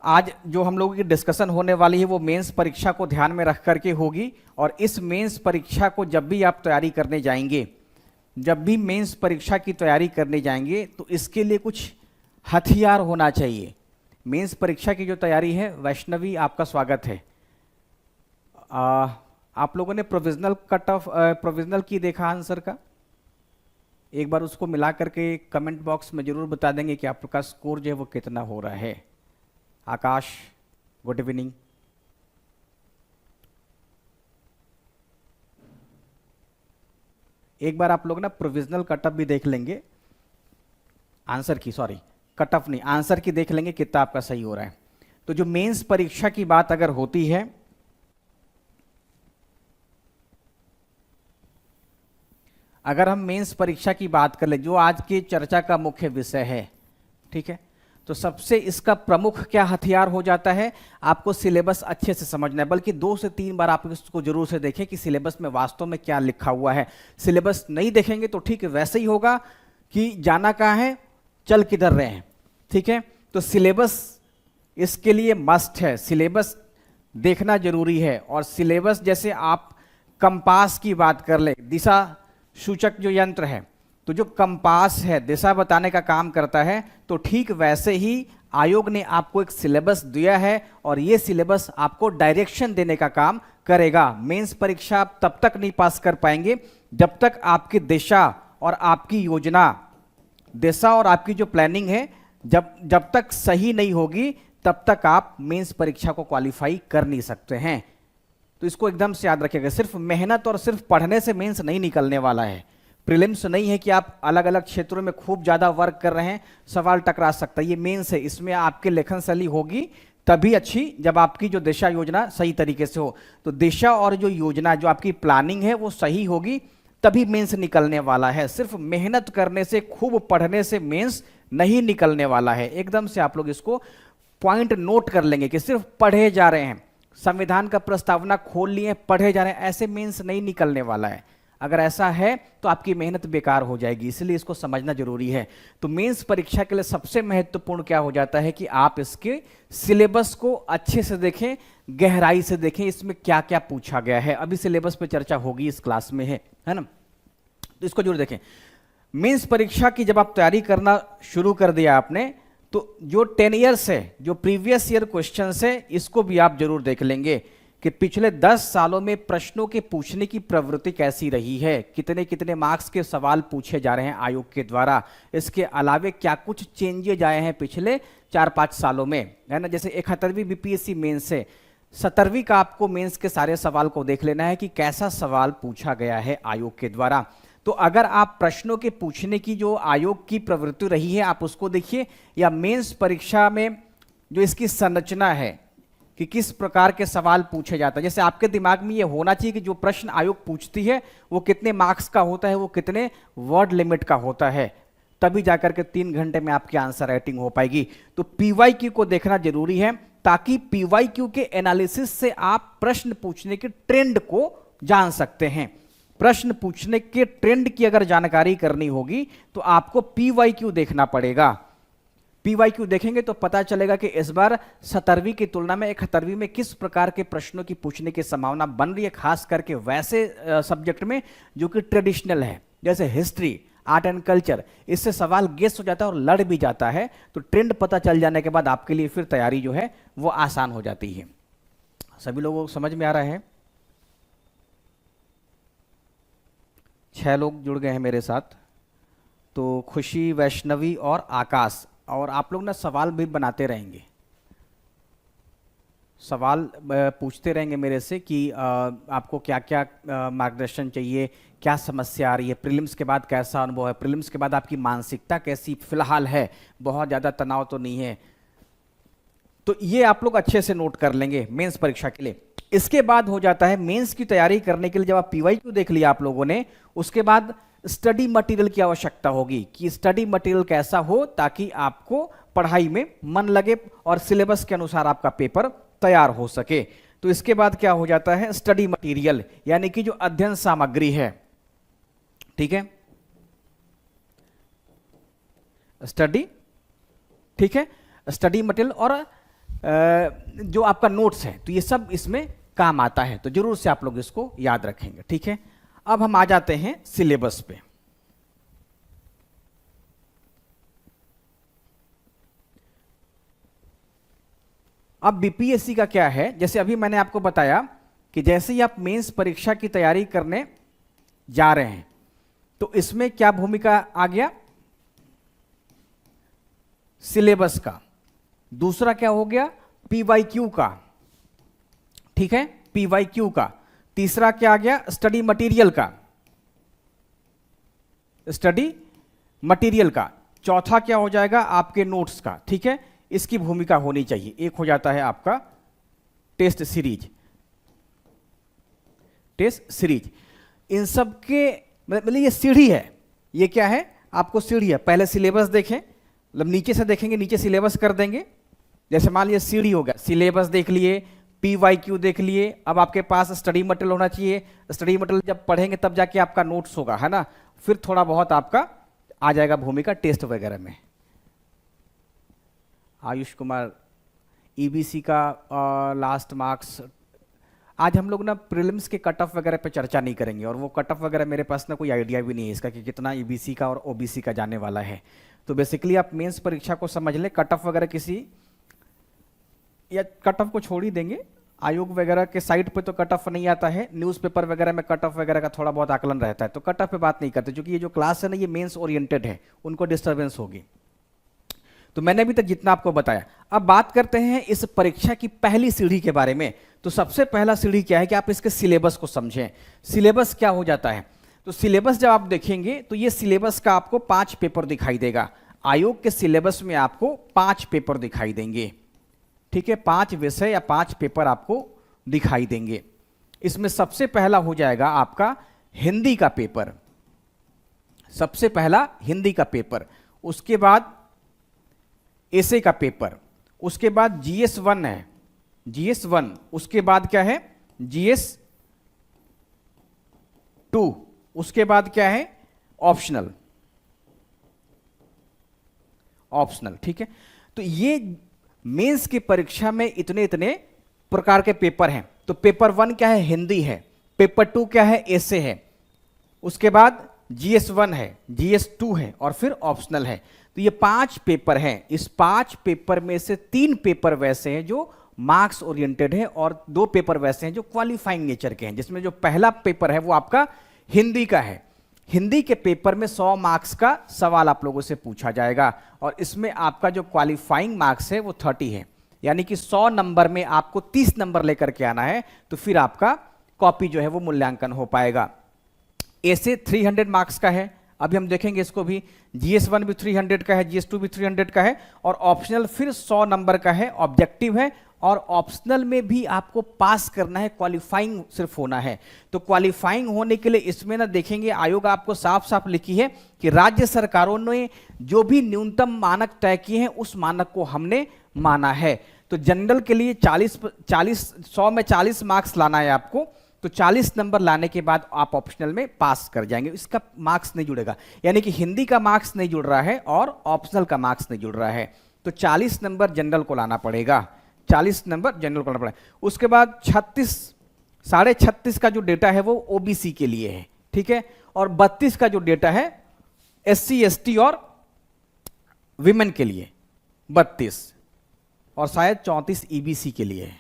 आज जो हम लोगों की डिस्कशन होने वाली है वो मेंस परीक्षा को ध्यान में रख करके होगी। और इस मेंस परीक्षा को जब भी आप तैयारी करने जाएंगे, जब भी मेंस परीक्षा की तैयारी करने जाएंगे तो इसके लिए कुछ हथियार होना चाहिए। मेंस परीक्षा की जो तैयारी है, वैष्णवी आपका स्वागत है। आप लोगों ने प्रोविजनल कट ऑफ प्रोविजनल की देखा आंसर का? एक बार उसको मिला करके कमेंट बॉक्स में जरूर बता देंगे कि आपका स्कोर जो है वो कितना हो रहा है। आकाश, गुड इवनिंग। एक बार आप लोग ना प्रोविजनल कट ऑफ भी देख लेंगे, आंसर की, सॉरी कट ऑफ नहीं, आंसर की देख लेंगे कितना आपका सही हो रहा है। तो जो मेंस परीक्षा की बात अगर होती है, अगर हम मेंस परीक्षा की बात कर ले, जो आज की चर्चा का मुख्य विषय है, ठीक है, तो सबसे इसका प्रमुख क्या हथियार हो जाता है, आपको सिलेबस अच्छे से समझना है। बल्कि 2 से 3 बार आप इसको जरूर से देखें कि सिलेबस में वास्तव में क्या लिखा हुआ है। सिलेबस नहीं देखेंगे तो ठीक वैसे ही होगा कि जाना कहाँ है, चल किधर रहे हैं, ठीक है। तो सिलेबस इसके लिए मस्ट है, सिलेबस देखना जरूरी है। और सिलेबस जैसे आप कंपास की बात कर ले, दिशा सूचक जो यंत्र है, तो जो कंपास है दिशा बताने का काम करता है, तो ठीक वैसे ही आयोग ने आपको एक सिलेबस दिया है और ये सिलेबस आपको डायरेक्शन देने का काम करेगा। मेंस परीक्षा आप तब तक नहीं पास कर पाएंगे जब तक आपकी दिशा और आपकी योजना, दिशा और आपकी जो प्लानिंग है, जब तक सही नहीं होगी तब तक आप मेंस परीक्षा को क्वालिफाई कर नहीं सकते हैं। तो इसको एकदम से याद रखिएगा। सिर्फ मेहनत और सिर्फ पढ़ने से मेंस नहीं निकलने वाला है। प्रीलिम्स नहीं है कि आप अलग अलग क्षेत्रों में खूब ज्यादा वर्क कर रहे हैं, सवाल टकरा सकता है। ये मेंस है, इसमें आपकी लेखन शैली होगी तभी अच्छी जब आपकी जो दिशा योजना सही तरीके से हो। तो दिशा और जो योजना, जो आपकी प्लानिंग है वो सही होगी तभी मेंस निकलने वाला है। सिर्फ मेहनत करने से, खूब पढ़ने से मेंस नहीं निकलने वाला है। एकदम से आप लोग इसको पॉइंट नोट कर लेंगे कि सिर्फ पढ़े जा रहे हैं, संविधान का प्रस्तावना खोल लिए, पढ़े जा रहे हैं, ऐसे मेंस नहीं निकलने वाला है। अगर ऐसा है तो आपकी मेहनत बेकार हो जाएगी, इसलिए इसको समझना जरूरी है। तो मेंस परीक्षा के लिए सबसे महत्वपूर्ण क्या हो जाता है कि आप इसके सिलेबस को अच्छे से देखें, गहराई से देखें, इसमें क्या क्या पूछा गया है। अभी सिलेबस पे चर्चा होगी, इस क्लास में है ना, तो इसको जरूर देखें। मेंस परीक्षा की जब आप तैयारी करना शुरू कर दिया आपने, तो जो 10 ईयर्स है, जो प्रीवियस ईयर क्वेश्चंस है, इसको भी आप जरूर देख लेंगे कि पिछले 10 सालों में प्रश्नों के पूछने की प्रवृत्ति कैसी रही है, कितने कितने मार्क्स के सवाल पूछे जा रहे हैं आयोग के द्वारा। इसके अलावे क्या कुछ चेंजेज आए हैं पिछले 4-5 सालों में, है ना। जैसे 71वीं बीपीएससी मेंस से 70वीं का आपको मेंस के सारे सवाल को देख लेना है कि कैसा सवाल पूछा गया है आयोग के द्वारा। तो अगर आप प्रश्नों के पूछने की जो आयोग की प्रवृत्ति रही है आप उसको देखिए, या मेंस परीक्षा में जो इसकी संरचना है कि किस प्रकार के सवाल पूछे जाते हैं। जैसे आपके दिमाग में ये होना चाहिए कि जो प्रश्न आयोग पूछती है वो कितने मार्क्स का होता है, वो कितने वर्ड लिमिट का होता है, तभी जाकर के 3 घंटे में आपकी आंसर राइटिंग हो पाएगी। तो पीवाईक्यू को देखना जरूरी है, ताकि पीवाईक्यू के एनालिसिस से आप प्रश्न पूछने के ट्रेंड को जान सकते हैं। प्रश्न पूछने के ट्रेंड की अगर जानकारी करनी होगी तो आपको पीवाईक्यू देखना पड़ेगा। पीवाईक्यू देखेंगे तो पता चलेगा कि इस बार 70वीं की तुलना में 71वीं में किस प्रकार के प्रश्नों की पूछने की संभावना बन रही है, खास करके वैसे सब्जेक्ट में जो कि ट्रेडिशनल है, जैसे हिस्ट्री, आर्ट एंड कल्चर। इससे सवाल गेस हो जाता है और लड़ भी जाता है। तो ट्रेंड पता चल जाने के बाद आपके लिए फिर तैयारी जो है वो आसान हो जाती है। सभी लोगों को समझ में आ रहा है? 6 लोग जुड़ गए हैं मेरे साथ, तो खुशी, वैष्णवी और आकाश। और आप लोग ना सवाल भी बनाते रहेंगे, सवाल पूछते रहेंगे मेरे से कि आपको क्या क्या मार्गदर्शन चाहिए, क्या समस्या आ रही है, प्रीलिम्स के बाद कैसा अनुभव है, प्रीलिम्स के बाद आपकी मानसिकता कैसी फिलहाल है, बहुत ज़्यादा तनाव तो नहीं है। तो ये आप लोग अच्छे से नोट कर लेंगे मेंस परीक्षा के लिए। इसके बाद हो जाता है मेंस की तैयारी करने के लिए, जब आप पीवाईक्यू देख लिया आप लोगों ने, उसके बाद स्टडी मटेरियल की आवश्यकता होगी कि स्टडी मटेरियल कैसा हो ताकि आपको पढ़ाई में मन लगे और सिलेबस के अनुसार आपका पेपर तैयार हो सके। तो इसके बाद क्या हो जाता है, स्टडी मटेरियल यानी कि जो अध्ययन सामग्री है, ठीक है, स्टडी, ठीक है, स्टडी मटेरियल। और जो आपका नोट्स है, तो ये सब इसमें काम आता है, तो जरूर से आप लोग इसको याद रखेंगे। ठीक है, अब हम आ जाते हैं सिलेबस पे। अब बीपीएससी का क्या है, जैसे अभी मैंने आपको बताया कि जैसे ही आप मेंस परीक्षा की तैयारी करने जा रहे हैं, तो इसमें क्या भूमिका आ गया, सिलेबस का। दूसरा क्या हो गया, पीवाईक्यू का। ठीक है, पीवाईक्यू का। तीसरा क्या आ गया, स्टडी मटेरियल का, स्टडी मटेरियल का। चौथा क्या हो जाएगा, आपके नोट्स का। ठीक है, इसकी भूमिका होनी चाहिए। एक हो जाता है आपका टेस्ट सीरीज, टेस्ट सीरीज। इन सब के मतलब ये सीढ़ी है, ये क्या है, आपको सीढ़ी है। पहले सिलेबस देखें, मतलब नीचे से देखेंगे, नीचे सिलेबस कर देंगे। जैसे मान लीजिए सीढ़ी हो गया, सिलेबस देख लिए, पीवाईक्यू देख लिए, अब आपके पास स्टडी मटेरियल होना चाहिए। स्टडी मटेरियल जब पढ़ेंगे तब जाके आपका नोट्स होगा, है ना। फिर थोड़ा बहुत आपका आ जाएगा भूमिका टेस्ट वगैरह में। आयुष कुमार, ईबीसी का लास्ट मार्क्स। आज हम लोग ना प्रीलिम्स के कट ऑफ वगैरह पे चर्चा नहीं करेंगे, और वो कट ऑफ वगैरह मेरे पास ना कोई आइडिया भी नहीं है इसका कि कितना ईबीसी का और ओबीसी का जाने वाला है। तो बेसिकली आप मेंस परीक्षा को समझ लें, कट ऑफ वगैरह किसी या कट ऑफ को छोड़ ही देंगे। आयोग वगैरह के साइट पे तो कट ऑफ नहीं आता है, न्यूज़पेपर वगैरह में कट ऑफ वगैरह का थोड़ा बहुत आकलन रहता है, तो कट ऑफ पे बात नहीं करते, क्योंकि ये जो क्लास है ना ये मेंस ओरिएंटेड है, उनको डिस्टर्बेंस होगी। तो मैंने अभी तक जितना आपको बताया, अब बात करते हैं इस परीक्षा की पहली सीढ़ी के बारे में। तो सबसे पहला सीढ़ी क्या है कि आप इसके सिलेबस को समझें। सिलेबस क्या हो जाता है, तो सिलेबस जब आप देखेंगे तो ये सिलेबस का आपको 5 पेपर दिखाई देगा। आयोग के सिलेबस में आपको 5 पेपर दिखाई देंगे। ठीक है, 5 विषय या 5 पेपर आपको दिखाई देंगे। इसमें सबसे पहला हो जाएगा आपका हिंदी का पेपर, सबसे पहला हिंदी का पेपर। उसके बाद एसे का पेपर, उसके बाद जीएस 1 है, जीएस 1। उसके बाद क्या है, जीएस 2। उसके बाद क्या है, ऑप्शनल, ऑप्शनल। ठीक है, तो ये मेंस की परीक्षा में इतने इतने प्रकार के पेपर हैं। तो पेपर 1 क्या है, हिंदी है। पेपर 2 क्या है, एसे है। उसके बाद जीएस 1 है, जीएस 2 है, और फिर ऑप्शनल है। तो ये 5 पेपर हैं। इस 5 पेपर में से 3 पेपर वैसे हैं जो मार्क्स ओरिएंटेड है, और 2 पेपर वैसे हैं जो क्वालिफाइंग नेचर के हैं। जिसमें जो पहला पेपर है वो आपका हिंदी का है। हिंदी के पेपर में 100 मार्क्स का सवाल आप लोगों से पूछा जाएगा, और इसमें आपका जो क्वालिफाइंग मार्क्स है वो 30 है। यानी कि 100 नंबर में आपको 30 नंबर लेकर के आना है, तो फिर आपका कॉपी जो है वो मूल्यांकन हो पाएगा। ऐसे 300 मार्क्स का है, अभी हम देखेंगे इसको भी। जीएस 1 भी 300 का है, जीएस 2 भी 300 का है, और ऑप्शनल फिर 100 नंबर का है, ऑब्जेक्टिव है। और ऑप्शनल में भी आपको पास करना है, क्वालिफाइंग सिर्फ होना है। तो क्वालिफाइंग होने के लिए इसमें ना देखेंगे, आयोग आपको साफ साफ लिखी है कि राज्य सरकारों ने जो भी न्यूनतम मानक तय किए हैं उस मानक को हमने माना है। तो जनरल के लिए 100 में 40 मार्क्स लाना है आपको, तो 40 नंबर लाने के बाद आप ऑप्शनल में पास कर जाएंगे। इसका मार्क्स नहीं जुड़ेगा, यानी कि हिंदी का मार्क्स नहीं जुड़ रहा है और ऑप्शनल का मार्क्स नहीं जुड़ रहा है। तो 40 नंबर जनरल को लाना पड़ेगा, 40 नंबर जनरल को लाना पड़ेगा। उसके बाद 36.5 का जो डेटा है वो ओबीसी के लिए है, ठीक है। और 32 का जो डेटा है एससी एसटी और विमेन के लिए 32, और शायद 34 ईबीसी के लिए है।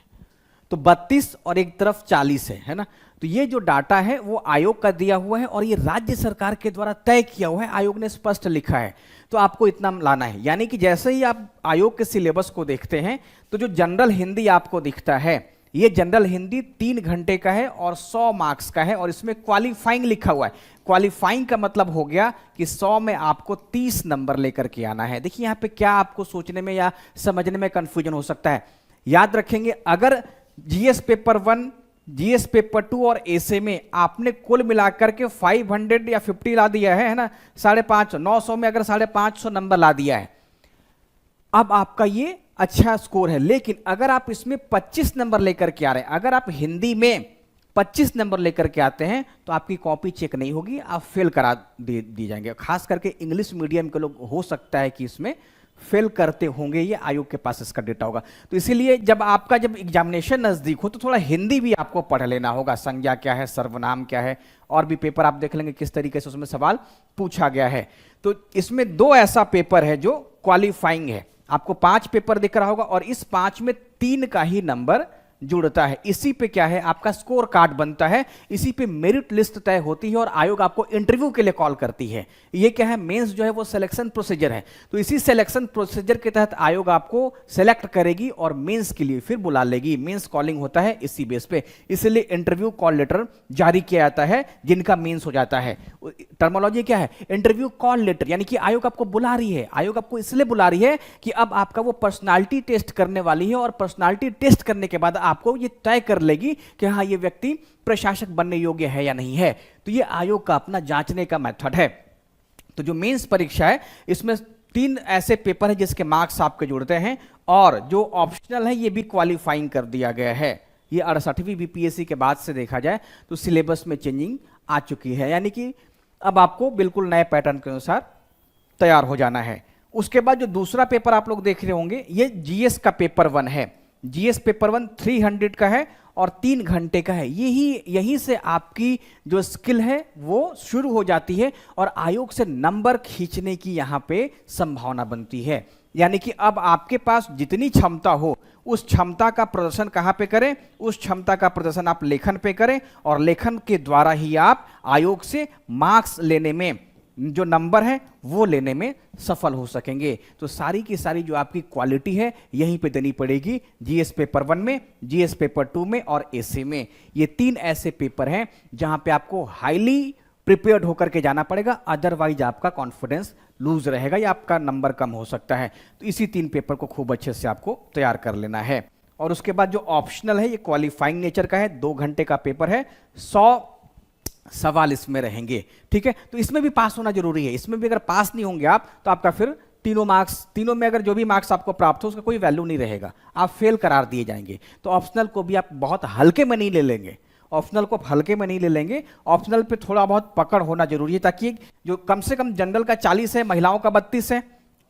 तो 32 और एक तरफ 40 है ना। तो ये जो डाटा है वो आयोग का दिया हुआ है, और ये राज्य सरकार के द्वारा तय किया हुआ है, आयोग ने स्पष्ट लिखा है। तो आपको इतना लाना है, यानी कि जैसे ही आप आयोग के सिलेबस को देखते हैं तो जो जनरल हिंदी आपको दिखता है, ये जनरल हिंदी 3 घंटे का है और 100 मार्क्स का है, और इसमें क्वालिफाइंग लिखा हुआ है। क्वालिफाइंग का मतलब हो गया कि 100 में आपको 30 नंबर लेकर के आना है। देखिए यहाँ पे क्या आपको सोचने में या समझने में कंफ्यूजन हो सकता है। याद रखेंगे, अगर जीएस पेपर 1, जीएस पेपर 2 और एसे में आपने कुल मिलाकर के 500 या 50 ला दिया है ना, 550, 900 में अगर 550 नंबर ला दिया है, अब आपका ये अच्छा स्कोर है। लेकिन अगर आप इसमें 25 नंबर लेकर के आ रहे हैं, अगर आप हिंदी में 25 नंबर लेकर के आते हैं तो आपकी कॉपी चेक नहीं होगी, आप फेल करा दी जाएंगे। खास करके इंग्लिश मीडियम के लोग हो सकता है कि इसमें फेल करते होंगे, ये आयोग के पास इसका डेटा होगा। तो इसीलिए जब एग्जामिनेशन नजदीक हो तो थोड़ा हिंदी भी आपको पढ़ लेना होगा, संज्ञा क्या है, सर्वनाम क्या है, और भी पेपर आप देख लेंगे किस तरीके से उसमें सवाल पूछा गया है। तो इसमें 2 ऐसा पेपर है जो क्वालिफाइंग है, आपको 5 पेपर दिख रहा होगा और इस 5 में 3 का ही नंबर जुड़ता है। इसी पे क्या है आपका स्कोर कार्ड बनता है, इसी पे मेरिट लिस्ट तय होती है और आयोग आपको इंटरव्यू के लिए कॉल करती है। ये क्या है, मेंस जो है वो सिलेक्शन प्रोसीजर है। तो इसी सिलेक्शन प्रोसीजर के तहत आयोग आपको सेलेक्ट करेगी और मेंस के लिए फिर बुला लेगी। मेंस कॉलिंग होता है इसी बेस पे, इसलिए इंटरव्यू कॉल लेटर जारी किया जाता है जिनका मेंस हो जाता है। टर्मोलॉजी क्या है, इंटरव्यू कॉल लेटर, यानी कि आयोग आपको बुला रही है। आयोग आपको इसलिए बुला रही है कि अब आपका वो पर्सनालिटी टेस्ट करने वाली है और पर्सनालिटी टेस्ट करने के बाद आपको ये तय कर लेगी कि हाँ ये व्यक्ति प्रशासक बनने योग्य है या नहीं है। तो ये आयोग का अपना जांचने का मेथड है। तो जो मेंस परीक्षा है इसमें 3 ऐसे पेपर हैं जिसके मार्क्स आपके जुड़ते हैं, और जो ऑप्शनल है ये भी क्वालिफाइंग कर दिया गया है। ये 68वीं बीपीएससी के बाद से देखा जाए तो सिलेबस में चेंजिंग आ चुकी है, यानी कि अब आपको बिल्कुल नए पैटर्न के अनुसार तैयार हो जाना है। उसके बाद जो दूसरा पेपर आप लोग देख रहे होंगे ये जीएस का पेपर 1 है। जीएस पेपर 1 300 का है और 3 घंटे का है। यहीं से आपकी जो स्किल है वो शुरू हो जाती है और आयोग से नंबर खींचने की यहाँ पे संभावना बनती है। यानी कि अब आपके पास जितनी क्षमता हो उस क्षमता का प्रदर्शन कहाँ पे करें, उस क्षमता का प्रदर्शन आप लेखन पे करें और लेखन के द्वारा ही आप आयोग से मार्क्स लेने में, जो नंबर है वो लेने में सफल हो सकेंगे। तो सारी की सारी जो आपकी क्वालिटी है यहीं पे देनी पड़ेगी, जीएस पेपर 1 में, जीएस पेपर 2 में और एसए में। ये 3 ऐसे पेपर हैं जहां पे आपको हाईली प्रिपेयर्ड होकर के जाना पड़ेगा, अदरवाइज आपका कॉन्फिडेंस लूज रहेगा या आपका नंबर कम हो सकता है। तो इसी 3 पेपर को खूब अच्छे से आपको तैयार कर लेना है। और उसके बाद जो ऑप्शनल है ये क्वालिफाइंग नेचर का है, 2 घंटे का पेपर है, 100 सवाल इसमें रहेंगे। ठीक है, तो इसमें भी पास होना जरूरी है। इसमें भी अगर पास नहीं होंगे आप तो आपका फिर तीनों में अगर जो भी मार्क्स आपको प्राप्त हो उसका कोई वैल्यू नहीं रहेगा, आप फेल करार दिए जाएंगे। तो ऑप्शनल को भी आप बहुत हल्के में नहीं ले लेंगे, ऑप्शनल को हल्के में नहीं ले लेंगे। ऑप्शनल पे थोड़ा बहुत पकड़ होना जरूरी है, ताकि जो कम से कम जनरल का 40 है, महिलाओं का 32 है,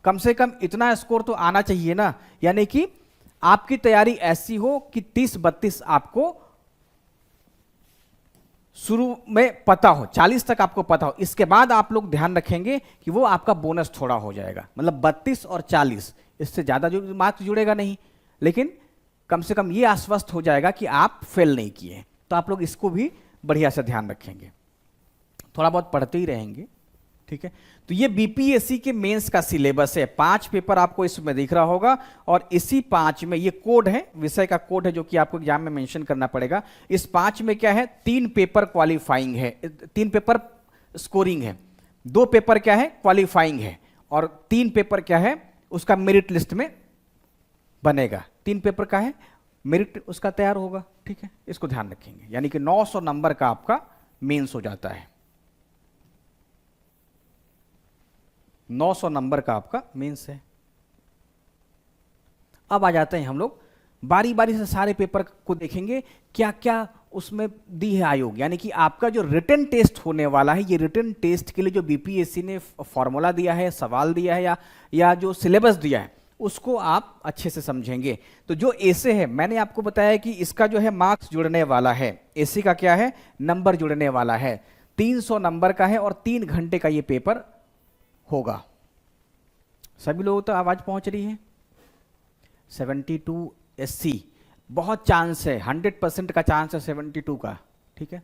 कम से कम इतना स्कोर तो आना चाहिए ना। यानी कि आपकी तैयारी ऐसी हो कि 30-32 आपको शुरू में पता हो, 40 तक आपको पता हो। इसके बाद आप लोग ध्यान रखेंगे कि वो आपका बोनस थोड़ा हो जाएगा, मतलब 32 और 40, इससे ज़्यादा जो मार्क्स जुड़ेगा नहीं, लेकिन कम से कम ये आश्वस्त हो जाएगा कि आप फेल नहीं किए। तो आप लोग इसको भी बढ़िया से ध्यान रखेंगे, थोड़ा बहुत पढ़ते ही रहेंगे। ठीक है, तो ये बीपीएससी के मेंस का सिलेबस है। 5 पेपर आपको इसमें दिख रहा होगा और इसी 5 में ये कोड है, विषय का कोड है जो कि आपको एग्जाम में मेंशन करना पड़ेगा। इस 5 में क्या है, 3 पेपर क्वालिफाइंग है, 3 पेपर स्कोरिंग है, 2 पेपर क्या है क्वालिफाइंग है और 3 पेपर क्या है उसका मेरिट लिस्ट में बनेगा। 3 पेपर का है मेरिट उसका तैयार होगा। ठीक है, इसको ध्यान रखेंगे, यानी कि 900 नंबर का आपका मेंस हो जाता है, 900 नंबर का आपका मेंस है। अब आ जाते हैं हम लोग बारी बारी से सारे पेपर को देखेंगे क्या क्या उसमें दी है आयोग। यानी कि आपका जो रिटन टेस्ट होने वाला है, ये रिटन टेस्ट के लिए जो बीपीएससी ने फॉर्मूला दिया है, सवाल दिया है या जो सिलेबस दिया है उसको आप अच्छे से समझेंगे। तो जो एसे है, मैंने आपको बताया कि इसका जो है मार्क्स जुड़ने वाला है, एसे का क्या है नंबर जुड़ने वाला है, 300 नंबर का है और 3 घंटे का ये पेपर होगा। सभी लोगों तक आवाज पहुंच रही है? 72 SC बहुत चांस है, 100% का चांस है 72 का। ठीक है,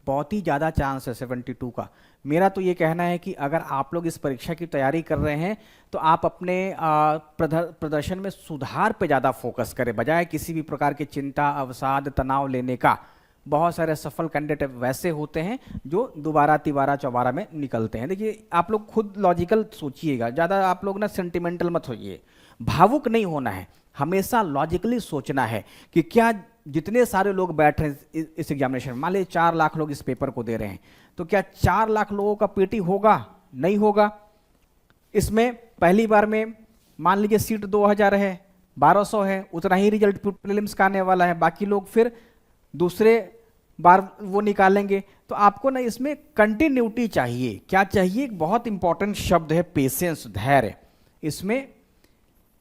बहुत ही ज़्यादा चांस है 72 का। मेरा तो ये कहना है कि अगर आप लोग इस परीक्षा की तैयारी कर रहे हैं तो आप अपने प्रदर्शन में सुधार पे ज़्यादा फोकस करें, बजाय किसी भी प्रकार की चिंता, अवसाद, तनाव लेने का। बहुत सारे सफल कैंडिडेट वैसे होते हैं जो दोबारा तिबारा चौबारा में निकलते हैं। देखिए आप लोग खुद लॉजिकल सोचिएगा, ज़्यादा आप लोग ना सेंटिमेंटल मत होइए, भावुक नहीं होना है, हमेशा लॉजिकली सोचना है कि क्या जितने सारे लोग बैठ रहे हैं इस एग्जामिनेशन में, मान लीजिए 4 लाख लोग इस पेपर को दे रहे हैं, तो क्या 4 लाख लोगों का पेटी होगा? नहीं होगा। इसमें पहली बार में मान लीजिए सीट 2000 है, 1200 है, उतना ही रिजल्ट प्रीलिम्स का आने वाला है, बाकी लोग फिर दूसरे बार वो निकालेंगे। तो आपको ना इसमें कंटिन्यूटी चाहिए। क्या चाहिए? एक बहुत इंपॉर्टेंट शब्द है पेशेंस, धैर्य। इसमें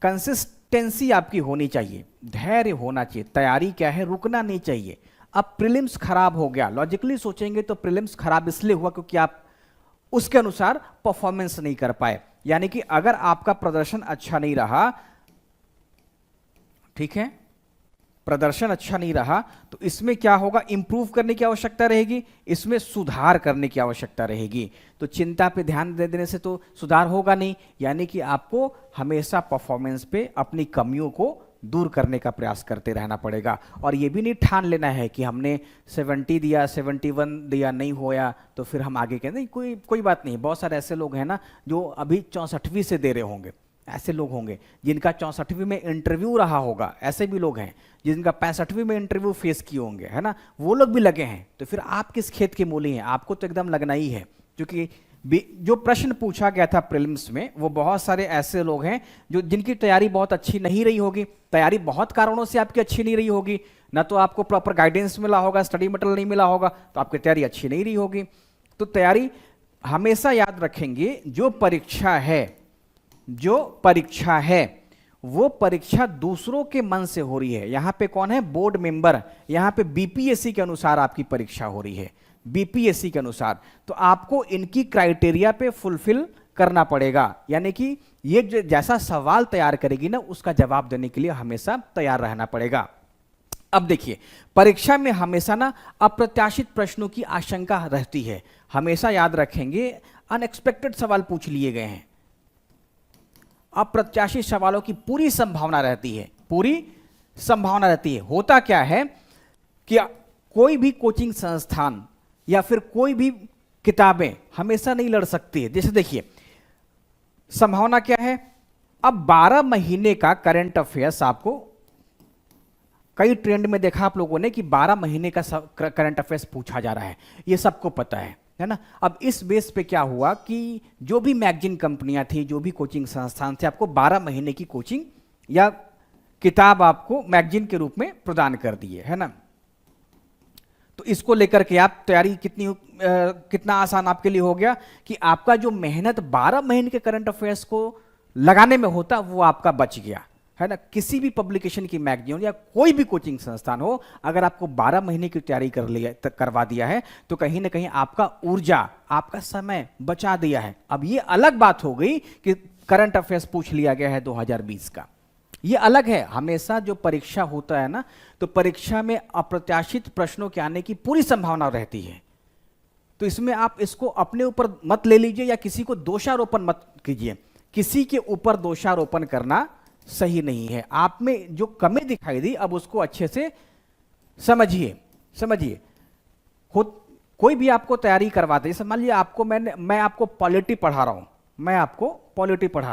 कंसिस्टेंसी आपकी होनी चाहिए, धैर्य होना चाहिए। तैयारी क्या है? रुकना नहीं चाहिए। अब प्रीलिम्स खराब हो गया, लॉजिकली सोचेंगे तो प्रीलिम्स खराब इसलिए हुआ क्योंकि आप उसके अनुसार परफॉर्मेंस नहीं कर पाए। यानी कि अगर आपका प्रदर्शन अच्छा नहीं रहा, ठीक है, प्रदर्शन अच्छा नहीं रहा, तो इसमें क्या होगा? इंप्रूव करने की आवश्यकता रहेगी, इसमें सुधार करने की आवश्यकता रहेगी। तो चिंता पे ध्यान दे देने से तो सुधार होगा नहीं। यानी कि आपको हमेशा परफॉर्मेंस पे अपनी कमियों को दूर करने का प्रयास करते रहना पड़ेगा। और ये भी नहीं ठान लेना है कि हमने 70 दिया, 71 दिया, नहीं होया तो फिर हम आगे कहें नहीं, कोई बात नहीं। बहुत सारे ऐसे लोग हैं ना जो अभी 64वीं से दे रहे होंगे, ऐसे लोग होंगे जिनका 64वीं में इंटरव्यू रहा होगा, ऐसे भी लोग हैं जिनका 65वीं में इंटरव्यू फेस किए होंगे, है ना, वो लोग भी लगे हैं। तो फिर आप किस खेत के मूली हैं? आपको तो एकदम लगना ही है। क्योंकि जो प्रश्न पूछा गया था प्रीलिम्स में, वो बहुत सारे ऐसे लोग हैं जो जिनकी तैयारी बहुत अच्छी नहीं रही होगी। तैयारी बहुत कारणों से आपकी अच्छी नहीं रही होगी, ना तो आपको प्रॉपर गाइडेंस मिला होगा, स्टडी मटेरियल नहीं मिला होगा, तो आपकी तैयारी अच्छी नहीं रही होगी। तो तैयारी हमेशा याद रखेंगे, जो परीक्षा है वो परीक्षा दूसरों के मन से हो रही है। यहां पे कौन है? Board member. यहां पे बीपीएससी के अनुसार आपकी परीक्षा हो रही है, बीपीएससी के अनुसार। तो आपको इनकी क्राइटेरिया पे फुलफिल करना पड़ेगा। यानी कि ये जैसा सवाल तैयार करेगी ना, उसका जवाब देने के लिए हमेशा तैयार रहना पड़ेगा। अब देखिए, परीक्षा में हमेशा ना अप्रत्याशित प्रश्नों की आशंका रहती है। हमेशा याद रखेंगे, अनएक्सपेक्टेड सवाल पूछ लिए गए हैं। अप्रत्याशित सवालों की पूरी संभावना रहती है, पूरी संभावना रहती है। होता क्या है कि कोई भी कोचिंग संस्थान या फिर कोई भी किताबें हमेशा नहीं लड़ सकती है। जैसे देखिए, संभावना क्या है? अब 12 महीने का करंट अफेयर्स आपको, कई ट्रेंड में देखा आप लोगों ने कि 12 महीने का करंट अफेयर्स पूछा जा रहा है, ये सबको पता है ना। अब इस बेस पे क्या हुआ कि जो भी मैगजीन कंपनियां थी, जो भी कोचिंग संस्थान थे, आपको 12 महीने की कोचिंग या किताब आपको मैगजीन के रूप में प्रदान कर दिए, है ना। तो इसको लेकर के आप तैयारी कितना आसान आपके लिए हो गया कि आपका जो मेहनत 12 महीने के करंट अफेयर्स को लगाने में होता, वो आपका बच गया, है ना। किसी भी पब्लिकेशन की मैगजीन या कोई भी कोचिंग संस्थान हो, अगर आपको 12 महीने की तैयारी करवा दिया है, तो कहीं ना कहीं आपका ऊर्जा, आपका समय बचा दिया है। अब ये अलग बात हो गई कि करंट अफेयर्स पूछ लिया गया है 2020 का, ये अलग है। हमेशा जो परीक्षा होता है ना, तो परीक्षा में अप्रत्याशित प्रश्नों के आने की पूरी संभावना रहती है। तो इसमें आप इसको अपने ऊपर मत ले लीजिए या किसी को दोषारोपण मत कीजिए। किसी के ऊपर दोषारोपण करना सही नहीं है। आप में जो कमी दिखाई दी, अब उसको अच्छे से समझिए। कोई भी आपको तैयारी करवाते, जैसे मान लीजिए आपको मैं आपको पॉलिटी पढ़ा रहा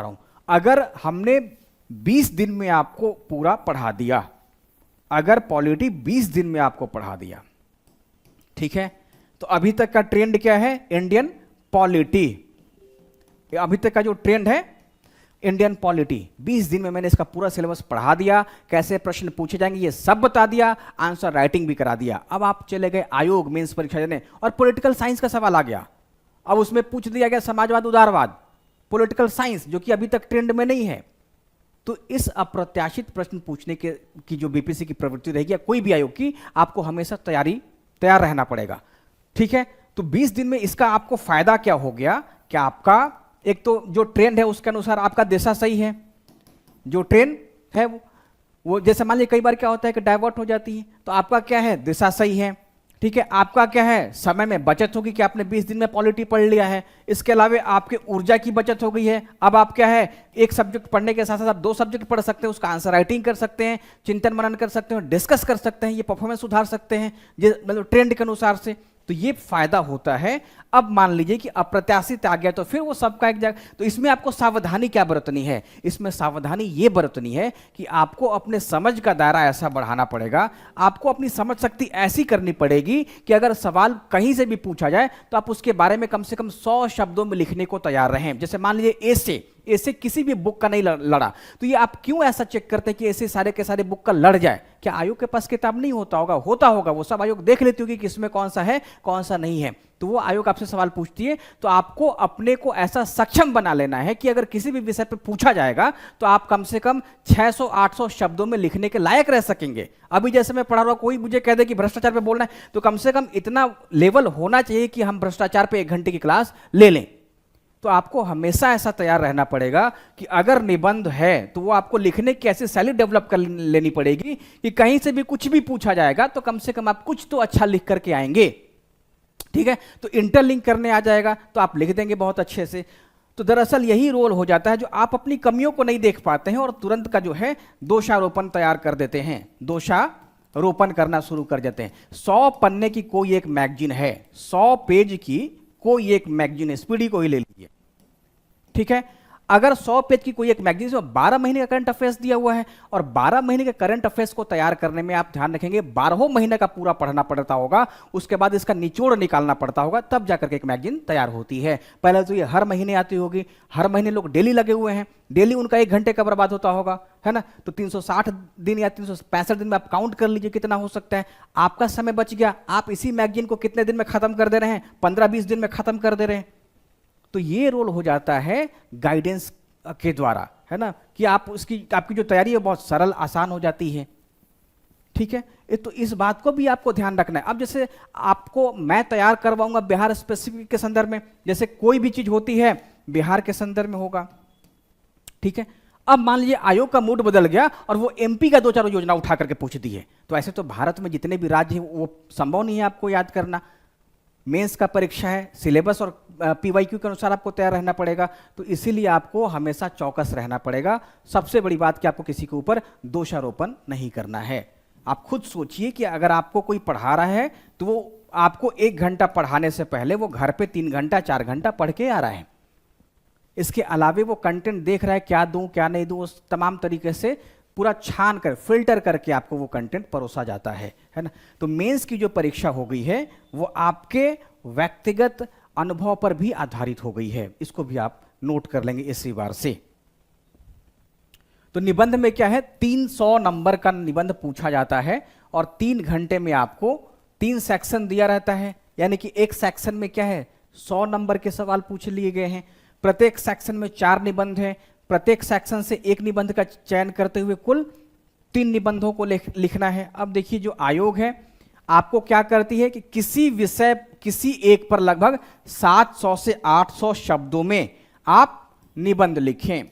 हूं, अगर हमने 20 दिन में आपको पूरा पढ़ा दिया, अगर पॉलिटी 20 दिन में आपको पढ़ा दिया, ठीक है, तो अभी तक का ट्रेंड क्या है? Indian polity. अभी तक का जो ट्रेंड है इंडियन पॉलिटी, 20 दिन में मैंने इसका पूरा सिलेबस पढ़ा दिया, कैसे प्रश्न पूछे जाएंगे ये सब बता दिया, आंसर राइटिंग भी करा दिया। अब आप चले गए आयोग मेंस परीक्षा देने और पॉलिटिकल साइंस का सवाल आ गया। अब उसमें पूछ दिया गया समाजवाद, उदारवाद, पॉलिटिकल साइंस, जो कि अभी तक ट्रेंड में नहीं है। तो इस अप्रत्याशित प्रश्न पूछने की जो बीपीएससी की प्रवृत्ति रहेगी या कोई भी आयोग की, आपको हमेशा तैयार रहना पड़ेगा, ठीक है। तो 20 दिन में इसका आपको फायदा क्या हो गया कि आपका एक तो जो ट्रेंड है उसके अनुसार आपका दिशा सही है। जो ट्रेंड है वो जैसे मान लीजिए कई बार क्या होता है कि डाइवर्ट हो जाती है, तो आपका क्या है? दिशा सही है, ठीक है। आपका क्या है? समय में बचत होगी कि आपने 20 दिन में पॉलिटी पढ़ लिया है। इसके अलावा आपके ऊर्जा की बचत हो गई है। अब आप क्या है, एक सब्जेक्ट पढ़ने के साथ साथ आप 2 सब्जेक्ट पढ़ सकते हैं, उसका आंसर राइटिंग कर सकते हैं, चिंतन मनन कर सकते हैं, डिस्कस कर सकते हैं, ये परफॉर्मेंस सुधार सकते हैं मतलब ट्रेंड के अनुसार से। तो ये फायदा होता है। अब मान लीजिए कि अप्रत्याशित आ गया, तो फिर वो सबका एक जगह। तो इसमें आपको सावधानी क्या बरतनी है? इसमें सावधानी ये बरतनी है कि आपको अपने समझ का दायरा ऐसा बढ़ाना पड़ेगा, आपको अपनी समझ शक्ति ऐसी करनी पड़ेगी कि अगर सवाल कहीं से भी पूछा जाए तो आप उसके बारे में कम से कम 100 शब्दों में लिखने को तैयार रहें। जैसे मान लीजिए ऐसे किसी भी बुक का नहीं लड़ा। तो ये आप क्यों ऐसा चेक करते हैं कि ऐसे सारे के सारे बुक का लड़ जाए? क्या आयोग के पास किताब नहीं होता होगा? होता होगा, वो सब आयोग देख लेती होगी कि इसमें कौन सा है कौन सा नहीं है। तो वो आयोग आपसे सवाल पूछती है, तो आपको अपने को ऐसा सक्षम बना लेना है कि अगर किसी भी विषय पर पूछा जाएगा तो आप कम से कम 600-800 शब्दों में लिखने के लायक रह सकेंगे। अभी जैसे मैं पढ़ा रहा हूं, कोई मुझे कह दे कि भ्रष्टाचार पे बोलना है, तो कम से कम इतना लेवल होना चाहिए कि हम भ्रष्टाचार पे 1 घंटे की क्लास ले लें। तो आपको हमेशा ऐसा तैयार रहना पड़ेगा कि अगर निबंध है तो वो आपको लिखने की ऐसी शैली डेवलप कर लेनी पड़ेगी कि कहीं से भी कुछ भी पूछा जाएगा तो कम से कम आप कुछ तो अच्छा लिख करके आएंगे। ठीक है, तो इंटरलिंक करने आ जाएगा तो आप लिख देंगे बहुत अच्छे से। तो दरअसल यही रोल हो जाता है जो आप अपनी कमियों को नहीं देख पाते हैं और तुरंत का जो है दोषारोपण तैयार कर देते हैं, दोषारोपण करना शुरू कर देते हैं। 100 पन्ने की कोई एक मैगजीन है, 100 पेज की कोई एक मैगजीन है, स्पीडी को ही ले लीजिए। ठीक है, अगर 100 पेज की कोई एक मैगजीन में 12 महीने का करंट अफेयर्स दिया हुआ है और 12 महीने के करंट अफेयर्स को तैयार करने में आप ध्यान रखेंगे 12 महीने का पूरा पढ़ना पड़ता होगा, उसके बाद इसका निचोड़ निकालना पड़ता होगा, तब जाकर के एक मैगजीन तैयार होती है। पहले तो ये हर महीने आती होगी, हर महीने लोग डेली लगे हुए हैं, डेली उनका 1 घंटे का बर्बाद होता होगा, है ना। तो 360 दिन या 365 दिन में आप काउंट कर लीजिए कितना हो सकता है। आपका समय बच गया, आप इसी मैगजीन को कितने दिन में खत्म कर दे रहे हैं? 15-20 दिन में खत्म कर दे रहे हैं। तो ये रोल हो जाता है गाइडेंस के द्वारा, है ना, कि आप उसकी आपकी जो तैयारी है बहुत सरल आसान हो जाती है। ठीक है, तो इस बात को भी आपको ध्यान रखना है। अब जैसे आपको मैं तैयार करवाऊंगा बिहार स्पेसिफिक के संदर्भ में, जैसे कोई भी चीज होती है बिहार के संदर्भ में होगा। ठीक है, अब मान लीजिए आयोग का मूड बदल गया और वो एमपी का 2-4 योजना उठा करके पूछ दी है, तो ऐसे तो भारत में जितने भी राज्य हैं वो संभव नहीं है आपको याद करना। मेंस का परीक्षा है, सिलेबस और पीवाईक्यू के अनुसार आपको तैयार रहना पड़ेगा, तो इसीलिए आपको हमेशा चौकस रहना पड़ेगा। सबसे बड़ी बात कि आपको किसी के ऊपर दोषारोपण नहीं करना है। आप खुद सोचिए कि अगर आपको कोई पढ़ा रहा है तो वो आपको 1 घंटा पढ़ाने से पहले वो घर पे 3 घंटा 4 घंटा पढ़ के आ रहा है। इसके अलावे वो कंटेंट देख रहा है, क्या दूं क्या नहीं दूं, उस तमाम तरीके से पूरा छान कर फिल्टर करके आपको वो कंटेंट परोसा जाता है ना। तो मेंस की जो परीक्षा हो गई है वो आपके व्यक्तिगत अनुभव पर भी आधारित हो गई है, इसको भी आप नोट कर लेंगे इसी बार से। तो निबंध में क्या है, 300 नंबर का निबंध पूछा जाता है और 3 घंटे में आपको 3 सेक्शन दिया रहता है, यानी कि एक सेक्शन में क्या है 100 नंबर के सवाल पूछ लिए गए हैं। प्रत्येक सेक्शन में 4 निबंध हैं, प्रत्येक सेक्शन से 1 निबंध का चयन करते हुए कुल 3 निबंधों को लिखना है। अब देखिए जो आयोग है आपको क्या करती है कि किसी विषय किसी एक पर लगभग 700 से 800 शब्दों में आप निबंध लिखें,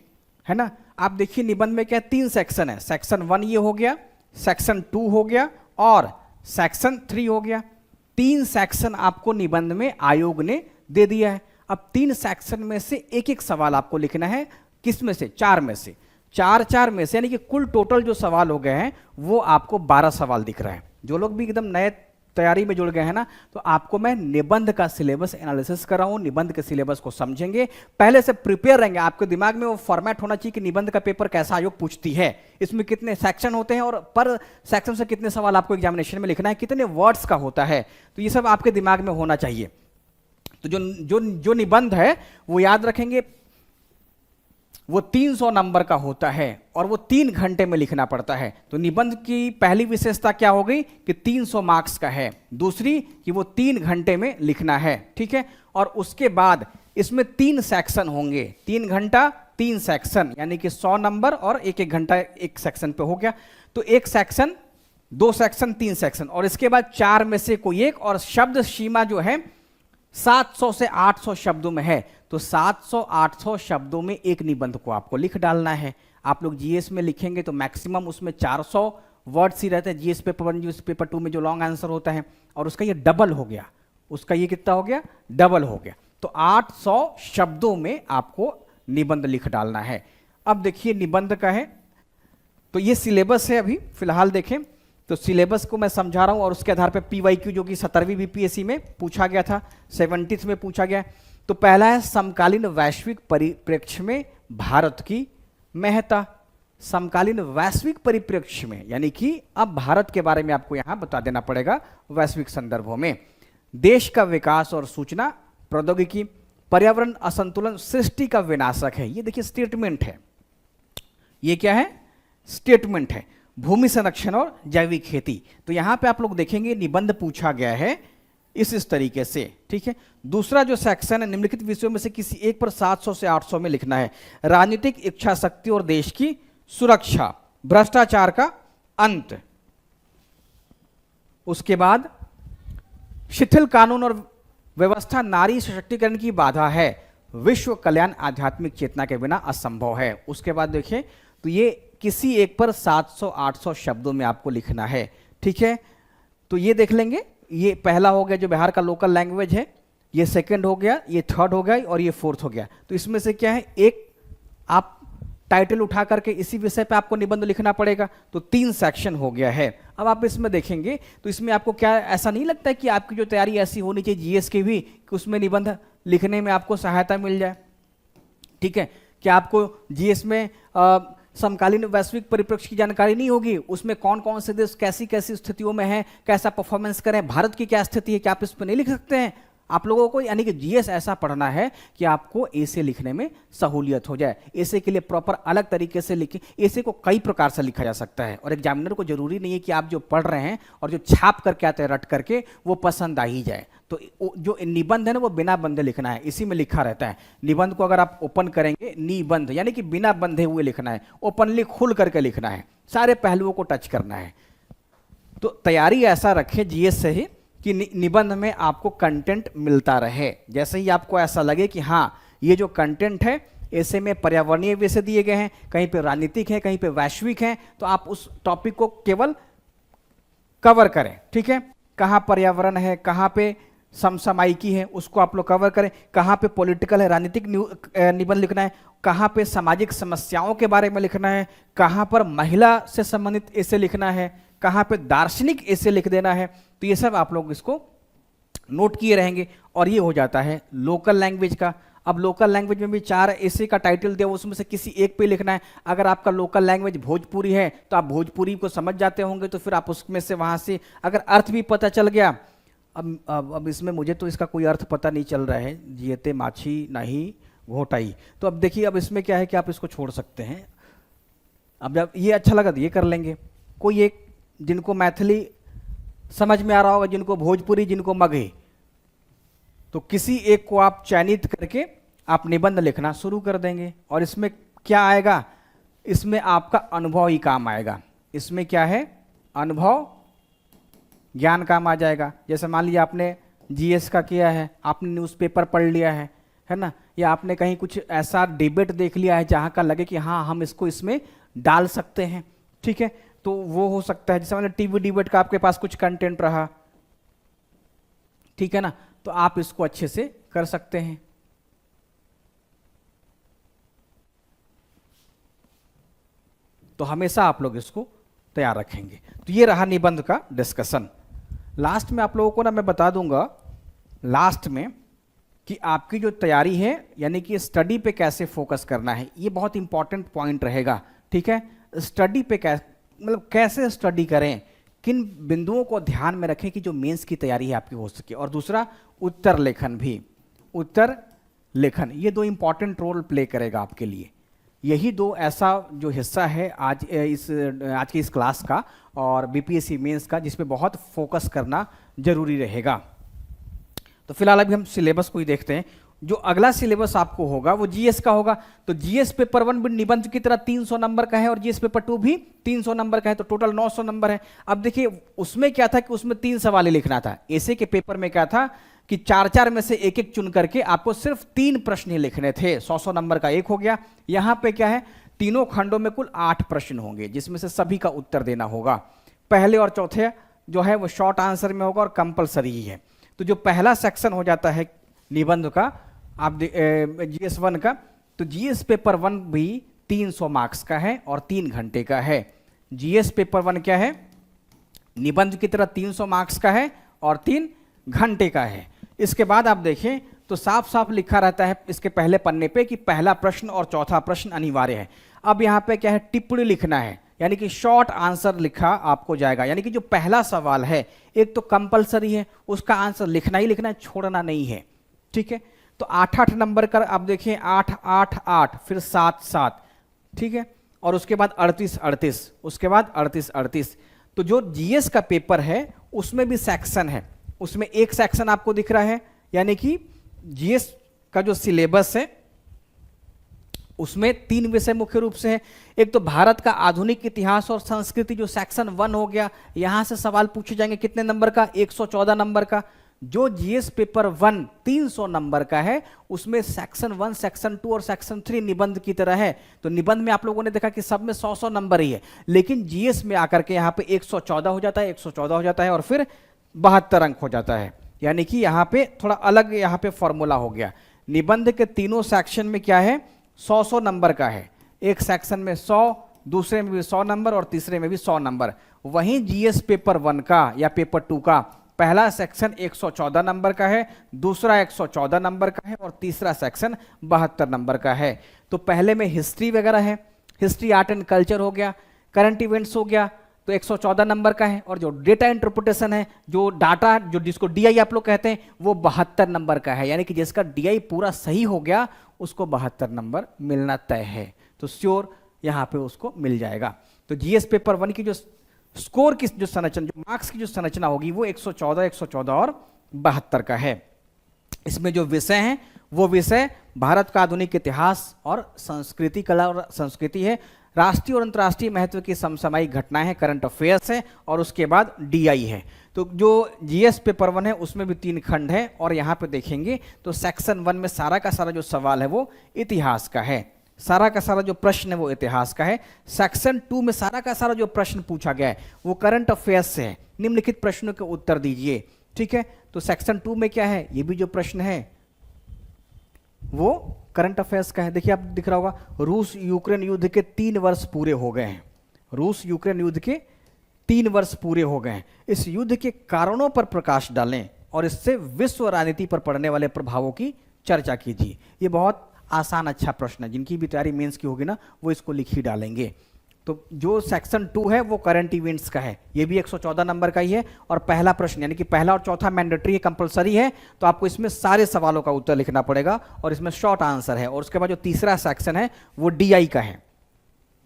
है ना। आप देखिए निबंध में क्या 3 सेक्शन है, सेक्शन 1 ये हो गया, सेक्शन 2 हो गया और सेक्शन 3 हो गया। 3 सेक्शन आपको निबंध में आयोग ने दे दिया है। अब 3 सेक्शन में से एक एक सवाल आपको लिखना है, किस में से 4 में से, 4 में से, यानी कि कुल टोटल जो सवाल हो गए हैं वो आपको 12 सवाल दिख रहा है। जो लोग भी एकदम नए तैयारी में जुड़ गए हैं ना, तो आपको मैं निबंध का सिलेबस एनालिसिस कर रहा हूं, निबंध के सिलेबस को समझेंगे, पहले से प्रिपेयर रहेंगे। आपके दिमाग में वो फॉर्मेट होना चाहिए कि निबंध का पेपर कैसा आयोग पूछती है, इसमें कितने सेक्शन होते हैं और पर सेक्शन से कितने सवाल आपको एग्जामिनेशन में लिखना है, कितने वर्ड्स का होता है, तो ये सब आपके दिमाग में होना चाहिए। तो जो निबंध है वो याद रखेंगे, वो 300 नंबर का होता है और वो 3 घंटे में लिखना पड़ता है। तो निबंध की पहली विशेषता क्या हो गई कि 300 मार्क्स का है, दूसरी कि वो 3 घंटे में लिखना है। ठीक है, और उसके बाद इसमें 3 सेक्शन होंगे, 3 घंटा 3 सेक्शन, यानी कि 100 नंबर और 1-1 घंटा एक सेक्शन पे हो गया। तो एक सेक्शन, 2 सेक्शन, 3 सेक्शन, और इसके बाद 4 में से कोई एक, और शब्द सीमा जो है 700 से 800 शब्दों में है। तो 700-800 शब्दों में एक निबंध को आपको लिख डालना है। आप लोग जीएस में लिखेंगे तो मैक्सिमम उसमें 400 वर्ड्स ही रहते हैं, जीएस पेपर 1 जीएस पेपर 2 में जो लॉन्ग आंसर होता है, और उसका ये डबल हो गया, उसका ये कितना हो गया, डबल हो गया। तो 800 शब्दों में आपको निबंध लिख डालना है। अब देखिए निबंध का है, तो ये सिलेबस है अभी फिलहाल देखें तो सिलेबस को मैं समझा रहा हूं और उसके आधार पर पीवाईक्यू जो कि 17वीं बीपीएससी में पूछा गया था, 70th में पूछा गया। तो पहला है समकालीन वैश्विक परिप्रेक्ष्य में भारत की महत्ता। समकालीन वैश्विक परिप्रेक्ष्य में, यानी कि अब भारत के बारे में आपको यहां बता देना पड़ेगा वैश्विक संदर्भों में। देश का विकास और सूचना प्रौद्योगिकी, पर्यावरण असंतुलन सृष्टि का विनाशक है। ये देखिए स्टेटमेंट है, ये क्या है, स्टेटमेंट है। भूमि संरक्षण और जैविक खेती, तो यहां पे आप लोग देखेंगे निबंध पूछा गया है इस तरीके से, ठीक है। दूसरा जो सेक्शन है, निम्नलिखित विषयों में से किसी एक पर 700 से 800 में लिखना है। राजनीतिक इच्छा शक्ति और देश की सुरक्षा, भ्रष्टाचार का अंत, उसके बाद शिथिल कानून और व्यवस्था नारी सशक्तिकरण की बाधा है, विश्व कल्याण आध्यात्मिक चेतना के बिना असंभव है। उसके बाद देखिए, तो ये किसी एक पर 700-800 शब्दों में आपको लिखना है, ठीक है। तो ये देख लेंगे, ये पहला हो गया जो बिहार का लोकल लैंग्वेज है, ये सेकंड हो गया, ये थर्ड हो गया और ये फोर्थ हो गया। तो इसमें से क्या है, एक आप टाइटल उठा करके इसी विषय पे आपको निबंध लिखना पड़ेगा। तो 3 सेक्शन हो गया है। अब आप इसमें देखेंगे तो इसमें आपको क्या ऐसा नहीं लगता है कि आपकी जो तैयारी ऐसी होनी चाहिए जीएस की भी कि उसमें निबंध लिखने में आपको सहायता मिल जाए, ठीक है। क्या आपको जीएस में समकालीन वैश्विक परिप्रेक्ष्य की जानकारी नहीं होगी, उसमें कौन कौन से देश कैसी कैसी स्थितियों में है, कैसा परफॉर्मेंस करें, भारत की क्या स्थिति है, क्या आप इस पर नहीं लिख सकते हैं आप लोगों को। यानी कि जीएस ऐसा पढ़ना है कि आपको ऐसे लिखने में सहूलियत हो जाए। ऐसे के लिए प्रॉपर अलग तरीके से लिखें। ऐसे को कई प्रकार से लिखा जा सकता है और एग्जामिनर को जरूरी नहीं है कि आप जो पढ़ रहे हैं और जो छाप करके आते हैं रट करके वो पसंद आ ही जाए। तो जो निबंध है ना वो बिना बंधे लिखना है, इसी में लिखा रहता है। निबंध को अगर आप ओपन करेंगे, निबंध यानी कि बिना बंधे हुए लिखना है, ओपनली खुल करके लिखना है, सारे पहलुओं को टच करना है। तो तैयारी ऐसा रखें जीएस से ही कि निबंध में आपको कंटेंट मिलता रहे। जैसे ही आपको ऐसा लगे कि हाँ ये जो कंटेंट है ऐसे में पर्यावरणीय विषय दिए गए हैं, कहीं पे राजनीतिक है, कहीं पे वैश्विक है, तो आप उस टॉपिक को केवल कवर करें, ठीक है। कहाँ पर्यावरण है, कहाँ पे समसामयिकी है, उसको आप लोग कवर करें। कहाँ पे पॉलिटिकल है, राजनीतिक निबंध लिखना है, कहाँ पे सामाजिक समस्याओं के बारे में लिखना है, कहाँ पर महिला से संबंधित ऐसे लिखना है, कहाँ पे दार्शनिक ऐसे लिख देना है। तो ये सब आप लोग इसको नोट किए रहेंगे और ये हो जाता है लोकल लैंग्वेज का। अब लोकल लैंग्वेज में भी 4 ऐसे का टाइटल दिया, उसमें से किसी एक पे लिखना है। अगर आपका लोकल लैंग्वेज भोजपुरी है तो आप भोजपुरी को समझ जाते होंगे, तो फिर आप उसमें से वहाँ से अगर अर्थ भी पता चल गया। अब इसमें मुझे तो इसका कोई अर्थ पता नहीं चल रहा है, जियते माछी नहीं घोटाई। तो अब देखिए, अब इसमें क्या है कि आप इसको छोड़ सकते हैं। अब जब ये अच्छा लगा तो ये कर लेंगे। कोई एक जिनको मैथिली समझ में आ रहा होगा, जिनको भोजपुरी, जिनको मगही, तो किसी एक को आप चयनित करके आप निबंध लिखना शुरू कर देंगे। और इसमें क्या आएगा, इसमें आपका अनुभव ही काम आएगा। इसमें क्या है, अनुभव ज्ञान काम आ जाएगा। जैसे मान लीजिए आपने जीएस का किया है, आपने न्यूज़पेपर पढ़ लिया है ना, या आपने कहीं कुछ ऐसा डिबेट देख लिया है जहां का लगे कि हाँ हम इसको इसमें डाल सकते हैं, ठीक है, तो वो हो सकता है। जैसे मतलब टीवी डिबेट का आपके पास कुछ कंटेंट रहा, ठीक है ना, तो आप इसको अच्छे से कर सकते हैं। तो हमेशा आप लोग इसको तैयार रखेंगे। तो ये रहा निबंध का डिस्कशन। लास्ट में आप लोगों को ना मैं बता दूंगा लास्ट में कि आपकी जो तैयारी है यानी कि स्टडी पे कैसे फोकस करना है, ये बहुत इंपॉर्टेंट पॉइंट रहेगा, ठीक है। स्टडी पे मतलब कैसे स्टडी करें, किन बिंदुओं को ध्यान में रखें कि जो मेंस की तैयारी है आपकी हो सके। और दूसरा उत्तर लेखन भी, उत्तर लेखन ये 2 इंपॉर्टेंट रोल प्ले करेगा आपके लिए। यही 2 ऐसा जो हिस्सा है आज की इस क्लास का और बीपीएससी मेंस का, जिस पे बहुत फोकस करना जरूरी रहेगा। तो फिलहाल अभी हम सिलेबस को ही देखते हैं। जो अगला सिलेबस आपको होगा वो जीएस का होगा। तो जीएस पेपर 1 भी निबंध की तरह 300 नंबर का है और जीएस पेपर 2 भी 300 नंबर का है, तो टोटल 900 नंबर है। अब देखिए उसमें क्या था कि उसमें 3 सवाल लिखना था। ऐसे के पेपर में क्या था कि 4-4 में से एक चुन करके आपको सिर्फ 3 प्रश्न ही लिखने थे। 100 नंबर का एक हो गया। यहाँ पे क्या है, तीनों खंडों में कुल 8 प्रश्न होंगे जिसमें से सभी का उत्तर देना होगा। पहले और चौथे जो है वो शॉर्ट आंसर में होगा और कंपलसरी ही है। तो जो पहला सेक्शन हो जाता है निबंध का, आप जीएस 1 का, तो जीएस पेपर 1 भी 300 मार्क्स का है और 3 घंटे का है। जीएस पेपर 1 क्या है, निबंध की तरह 300 मार्क्स का है और 3 घंटे का है। इसके बाद आप देखें तो साफ साफ लिखा रहता है इसके पहले पन्ने पे कि पहला प्रश्न और चौथा प्रश्न अनिवार्य है। अब यहाँ पे क्या है, टिप्पणी लिखना है, यानी कि शॉर्ट आंसर लिखा आपको जाएगा। यानी कि जो पहला सवाल है एक तो कंपलसरी है, उसका आंसर लिखना ही लिखना है, छोड़ना नहीं है, ठीक है। तो 8-8 नंबर का आप देखिए 8-8-8 फिर 7-7, ठीक है, और उसके बाद 38-38, उसके बाद 38-38। तो जो जीएस का पेपर है उसमें भी सेक्शन है, उसमें एक सेक्शन आपको दिख रहा है, यानी कि जीएस का जो सिलेबस है उसमें 3 विषय मुख्य रूप से है। एक तो भारत का आधुनिक इतिहास और संस्कृति जो सेक्शन 1 हो गया, यहां से सवाल पूछे जाएंगे कितने नंबर का, 114 नंबर का। जो जीएस पेपर 1 300 नंबर का है उसमें सेक्शन 1, सेक्शन 2 और सेक्शन 3 निबंध की तरह है। तो निबंध में आप लोगों ने देखा कि सब में 100-100 नंबर ही है, लेकिन जीएस में आकर के यहाँ पे 114 हो जाता है, 114 हो जाता है और फिर 72 अंक हो जाता है, यानी कि यहाँ पे थोड़ा अलग यहाँ पे फॉर्मूला हो गया। निबंध के तीनों सेक्शन में क्या है, 100-100 नंबर का है, एक सेक्शन में 100, दूसरे में भी 100 नंबर और तीसरे में भी 100 नंबर। वहीं जीएस पेपर 1 का या पेपर 2 का पहला सेक्शन 114 नंबर का है, दूसरा 114 नंबर का है और तीसरा सेक्शन 72 नंबर का है। तो पहले में हिस्ट्री वगैरह है, हिस्ट्री आर्ट एंड कल्चर हो गया, करंट इवेंट्स हो गया, तो 114 नंबर का है, और जो डेटा इंटरप्रिटेशन है, जो डाटा जो जिसको डीआई आप लोग कहते हैं, वो 72 नंबर का है, यानी कि जिसका डीआई पूरा सही हो गया उसको 72 नंबर मिलना तय है। तो श्योर यहाँ पे उसको मिल जाएगा। तो जीएस पेपर 1 की जो स्कोर की जो संरचना, जो मार्क्स की जो संरचना होगी वो 114, 114 और 72 का है। इसमें जो विषय हैं वो विषय भारत का आधुनिक इतिहास और संस्कृति, कला और संस्कृति है, राष्ट्रीय और अंतर्राष्ट्रीय महत्व की समसामयिक घटनाएं हैं, करंट अफेयर्स है, और उसके बाद डीआई है। तो जो जीएस पेपर 1 है उसमें भी 3 खंड है, और यहाँ पे देखेंगे तो सेक्शन 1 में सारा का सारा जो सवाल है वो इतिहास का है, सारा का सारा जो प्रश्न है वो इतिहास का है। सेक्शन 2 में सारा का सारा जो प्रश्न पूछा गया है वो करंट अफेयर्स से है, निम्नलिखित प्रश्नों के उत्तर दीजिए, ठीक है। तो सेक्शन 2 में क्या है, ये भी जो प्रश्न है वो करंट अफेयर्स का है। देखिए आप दिख रहा होगा, रूस यूक्रेन युद्ध के 3 वर्ष पूरे हो गए हैं, रूस यूक्रेन युद्ध के 3 वर्ष पूरे हो गए हैं। इस युद्ध के कारणों पर प्रकाश डालें और इससे विश्व राजनीति पर पड़ने वाले प्रभावों की चर्चा कीजिए। ये बहुत आसान अच्छा प्रश्न है, जिनकी भी तैयारी मेंस की होगी ना वो इसको लिख ही डालेंगे। तो जो सेक्शन 2 है वो करंट इवेंट्स का है, ये भी 114 नंबर का ही है, और पहला प्रश्न यानी कि पहला और चौथा मैंडेटरी है, कंपलसरी है, तो आपको इसमें सारे सवालों का उत्तर लिखना पड़ेगा और इसमें शॉर्ट आंसर है। और उसके बाद जो तीसरा सेक्शन है वो डीआई का है,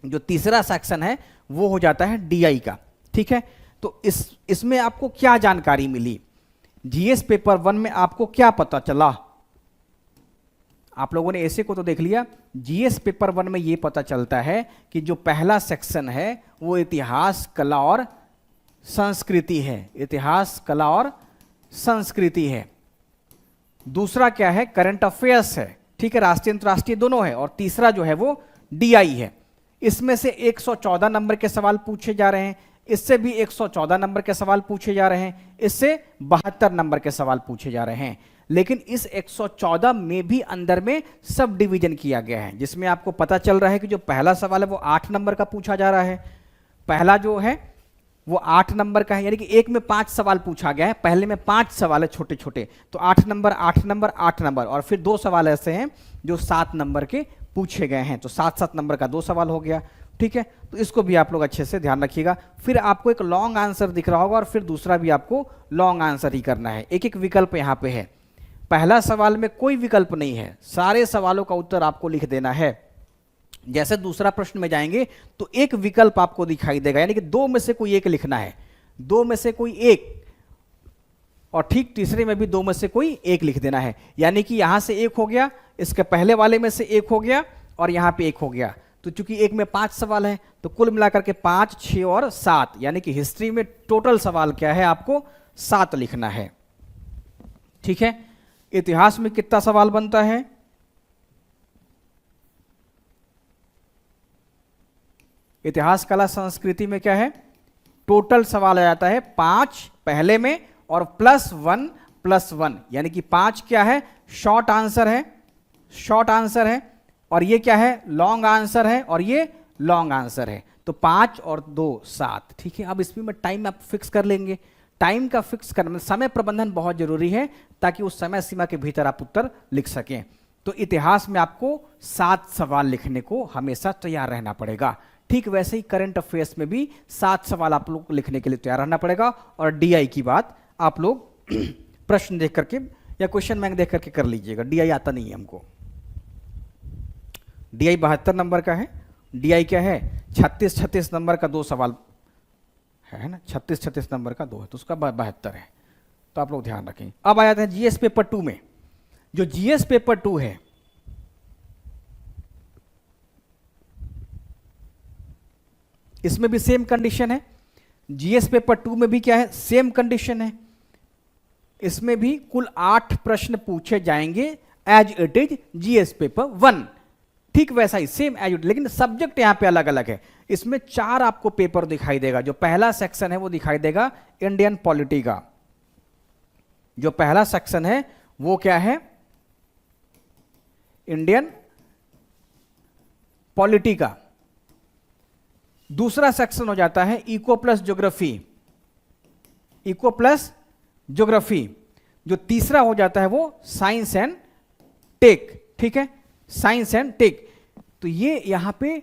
जो तीसरा सेक्शन है वो हो जाता है डीआई का, ठीक है। तो इसमें आपको क्या जानकारी मिली, जीएस पेपर 1 में आपको क्या पता चला, आप लोगों ने ऐसे को तो देख लिया। जीएस पेपर 1 में ये पता चलता है कि जो पहला सेक्शन है वो इतिहास, कला और संस्कृति है, इतिहास, कला और संस्कृति है। दूसरा क्या है, करंट अफेयर्स है, ठीक है, राष्ट्रीय अंतर्राष्ट्रीय दोनों है। और तीसरा जो है वो डीआई है। इसमें से 114 नंबर के सवाल पूछे जा रहे हैं, इससे भी 114 नंबर के सवाल पूछे जा रहे हैं, इससे 72 नंबर के सवाल पूछे जा रहे हैं। लेकिन इस 114 में भी अंदर में सब डिवीजन किया गया है, जिसमें आपको पता चल रहा है कि जो पहला सवाल है वो 8 नंबर का पूछा जा रहा है, पहला जो है वो 8 नंबर का है, यानी कि एक में 5 सवाल पूछा गया है, पहले में 5 सवाल है छोटे छोटे, तो 8 नंबर 8 नंबर 8 नंबर, और फिर 2 सवाल ऐसे हैं जो 7 नंबर के पूछे गए हैं, तो 7-7 नंबर का 2 सवाल हो गया, ठीक है। तो इसको भी आप लोग अच्छे से ध्यान रखिएगा। फिर आपको एक लॉन्ग आंसर दिख रहा होगा और फिर दूसरा भी आपको लॉन्ग आंसर ही करना है, एक एक विकल्प यहाँ पे है। पहला सवाल में कोई विकल्प नहीं है, सारे सवालों का उत्तर आपको लिख देना है। जैसे दूसरा प्रश्न में जाएंगे तो एक विकल्प आपको दिखाई देगा, यानी कि 2 में से कोई एक लिखना है, 2 में से कोई एक, और ठीक तीसरे में भी 2 में से कोई एक लिख देना है, यानी कि यहां से 1 हो गया, इसके पहले वाले में से 1 हो गया और यहां पे 1 हो गया। तो चूंकि एक में 5 सवाल है तो कुल मिलाकर के 5, 6 और 7, यानी कि हिस्ट्री में टोटल सवाल क्या है, आपको 7 लिखना है, ठीक है। इतिहास में कितना सवाल बनता है, इतिहास, कला, संस्कृति में क्या है, टोटल सवाल आ जाता है 5 पहले में और +1+1, यानी कि 5 क्या है, शॉर्ट आंसर है, शॉर्ट आंसर है, और ये क्या है, लॉन्ग आंसर है, और ये लॉन्ग आंसर है। तो 5 और 2 7, ठीक है। अब इसमें मैं टाइम आप फिक्स कर लेंगे, टाइम का फिक्स करना, समय प्रबंधन बहुत जरूरी है ताकि उस समय सीमा के भीतर आप उत्तर लिख सकें। तो इतिहास में आपको 7 सवाल लिखने को हमेशा तैयार रहना पड़ेगा, ठीक वैसे ही करंट अफेयर्स में भी 7 सवाल आप लोग लिखने के लिए तैयार रहना पड़ेगा। और डीआई की बात आप लोग प्रश्न देख करके या क्वेश्चन बैंक देख करके कर लीजिएगा, DI आता नहीं है हमको। DI 72 नंबर का है, DI क्या है 36 नंबर का 2 सवाल है ना, 36 नंबर का 2 है, तो उसका 72 है, तो आप लोग ध्यान रखें। अब आ जाते हैं GS पेपर 2 में। जो GS पेपर 2 है, इसमें भी सेम कंडीशन है। GS पेपर 2 में भी क्या है, सेम कंडीशन है। इसमें भी कुल 8 प्रश्न पूछे जाएंगे as it is GS paper 1, ठीक वैसा ही सेम एज इट, लेकिन सब्जेक्ट यहां पे अलग अलग है। इसमें 4 आपको पेपर दिखाई देगा। जो पहला सेक्शन है वो दिखाई देगा इंडियन पॉलिटी का। जो पहला सेक्शन है वो क्या है, इंडियन पॉलिटी का। दूसरा सेक्शन हो जाता है eco plus geography, eco plus geography. जो तीसरा हो जाता है वो साइंस एंड टेक, ठीक है, साइंस एंड टेक। तो ये यहां पे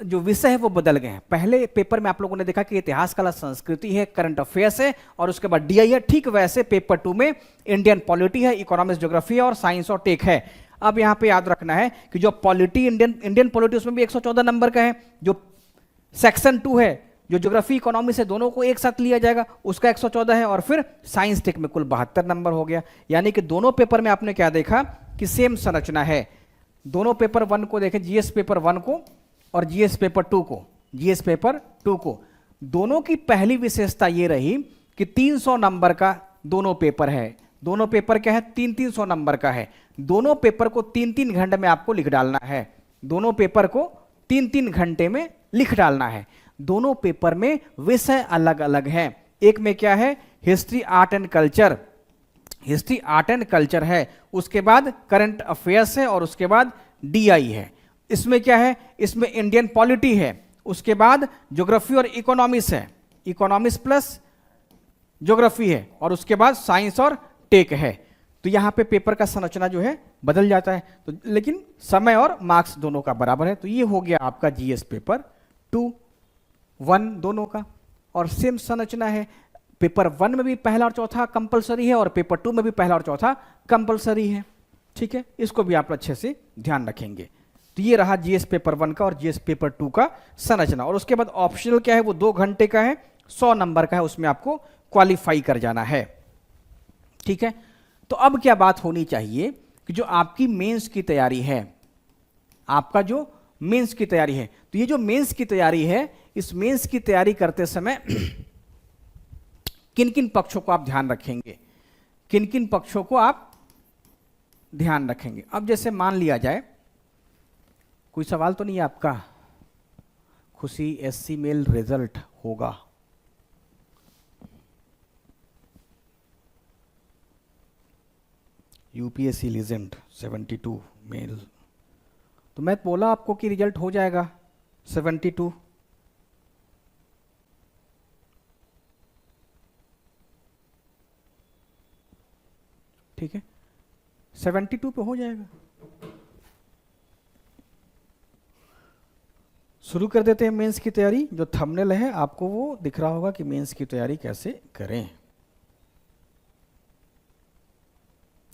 जो विषय है वो बदल गए हैं। पहले पेपर में आप लोगों ने देखा कि इतिहास, कला, संस्कृति है, करंट अफेयर्स है और उसके बाद DI है। ठीक वैसे पेपर 2 में इंडियन पॉलिटी है, इकोनॉमिक्स, ज्योग्राफी है और साइंस और टेक है। अब यहां पे याद रखना है कि जो पॉलिटी, इंडियन पॉलिटी, उसमें भी 114 नंबर का है। जो सेक्शन 2 है, जो ज्योग्राफी इकोनॉमिक्स है, दोनों को एक साथ लिया जाएगा, उसका 114 है। और फिर साइंस टेक में कुल 72 नंबर हो गया। यानी कि दोनों पेपर में आपने क्या देखा कि सेम संरचना है। दोनों पेपर 1 को देखें, GS पेपर 1 को और GS पेपर 2 को, GS पेपर 2 को, दोनों की पहली विशेषता ये रही कि 300 नंबर का दोनों पेपर है। दोनों पेपर क्या है, 300 नंबर का है। दोनों पेपर को 3 घंटे में आपको लिख डालना है। दोनों पेपर को 3 घंटे में लिख डालना है। दोनों पेपर में विषय अलग अलग हैं। एक में क्या है, history, art and culture, history, art and culture है। उसके बाद करंट अफेयर्स है और उसके बाद DI है। इसमें क्या है, इसमें इंडियन पॉलिटी है, उसके बाद ज्योग्राफी और इकोनॉमिक्स है, इकोनॉमिक्स प्लस ज्योग्राफी है और उसके बाद साइंस और टेक है। तो यहां पे पेपर का संरचना जो है बदल जाता है, तो लेकिन समय और मार्क्स दोनों का बराबर है। तो ये हो गया आपका GS पेपर 2, 1 दोनों का, और सेम संरचना है। पेपर 1 में भी पहला और चौथा कंपलसरी है और पेपर 2 में भी पहला और चौथा कंपलसरी है, ठीक है। इसको भी आप अच्छे से ध्यान रखेंगे। तो ये रहा GS पेपर 1 का और GS पेपर 2 का संरचना। और उसके बाद ऑप्शनल क्या है, वो 2 घंटे का है, 100 नंबर का है, उसमें आपको क्वालिफाई कर जाना है, ठीक है। तो अब क्या बात होनी चाहिए कि जो आपकी मेंस की तैयारी है, आपका जो मेंस की तैयारी है, तो ये जो मेंस की तैयारी है, इस मेंस की तैयारी करते समय किन किन पक्षों को आप ध्यान रखेंगे, किन किन पक्षों को आप ध्यान रखेंगे। अब जैसे मान लिया जाए, कोई सवाल तो नहीं है आपका, खुशी SC मेल रिजल्ट होगा, UPSC लीजेंड 72 मेल, तो मैं बोला आपको कि रिजल्ट हो जाएगा 72, ठीक है, 72 पे हो जाएगा। शुरू कर देते हैं मेंस की तैयारी। जो थंबनेल है आपको वो दिख रहा होगा कि मेंस की तैयारी कैसे करें।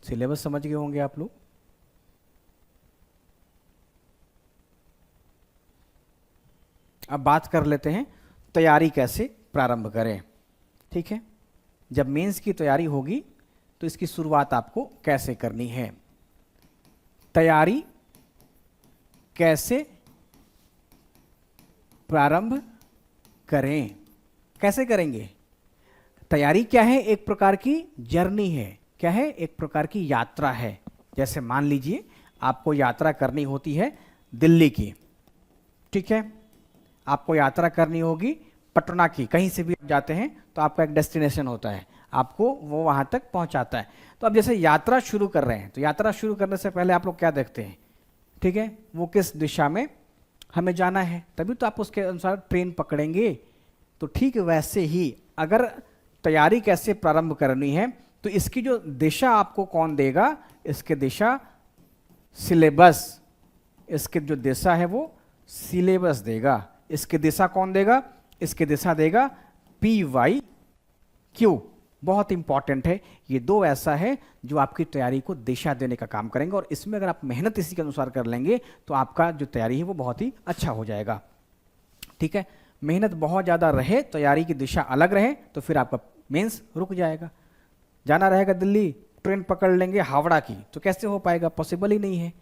सिलेबस समझ गए होंगे आप लोग। अब बात कर लेते हैं तैयारी कैसे प्रारंभ करें, ठीक है। जब मेंस की तैयारी होगी तो इसकी शुरुआत आपको कैसे करनी है, तैयारी कैसे प्रारंभ करें, कैसे करेंगे। तैयारी क्या है, एक प्रकार की जर्नी है, क्या है, एक प्रकार की यात्रा है। जैसे मान लीजिए आपको यात्रा करनी होती है दिल्ली की, ठीक है, आपको यात्रा करनी होगी पटना की, कहीं से भी आप जाते हैं तो आपका एक डेस्टिनेशन होता है, आपको वो वहां तक पहुंचाता है। तो अब जैसे यात्रा शुरू कर रहे हैं, तो यात्रा शुरू करने से पहले आप लोग क्या देखते हैं, ठीक है, वो किस दिशा में हमें जाना है, तभी तो आप उसके अनुसार ट्रेन पकड़ेंगे। तो ठीक वैसे ही अगर तैयारी कैसे प्रारंभ करनी है, तो इसकी जो दिशा आपको कौन देगा, इसके दिशा सिलेबस, इसके जो दिशा है वो सिलेबस देगा। इसकी दिशा कौन देगा, इसकी दिशा देगा PYQ, बहुत इंपॉर्टेंट है। ये दो ऐसा है जो आपकी तैयारी को दिशा देने का काम करेंगे, और इसमें अगर आप मेहनत इसी के अनुसार कर लेंगे तो आपका जो तैयारी है वो बहुत ही अच्छा हो जाएगा। ठीक है, मेहनत बहुत ज़्यादा रहे, तैयारी की दिशा अलग रहे, तो फिर आपका मेंस रुक जाएगा। जाना रहेगा दिल्ली, ट्रेन पकड़ लेंगे हावड़ा की, तो कैसे हो पाएगा, पॉसिबल ही नहीं है।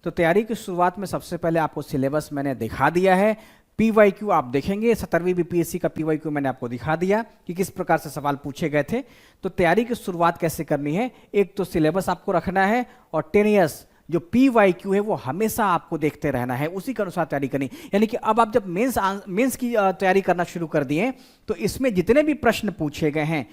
तो तैयारी की शुरुआत में सबसे पहले आपको सिलेबस मैंने दिखा दिया है। पीवाईक्यू आप देखेंगे, 17वीं बीपीएससी का पीवाईक्यू मैंने आपको दिखा दिया कि किस प्रकार से सवाल पूछे गए थे। तो तैयारी की शुरुआत कैसे करनी है, एक तो सिलेबस आपको रखना है, और 10 ईयर्स जो पीवाईक्यू है वो हमेशा आपको देखते रहना है, उसी के अनुसार तैयारी करनी। यानी कि अब आप जब मेंस की तैयारी करना शुरू कर दिए, तो इसमें जितने भी प्रश्न पूछे गए हैं,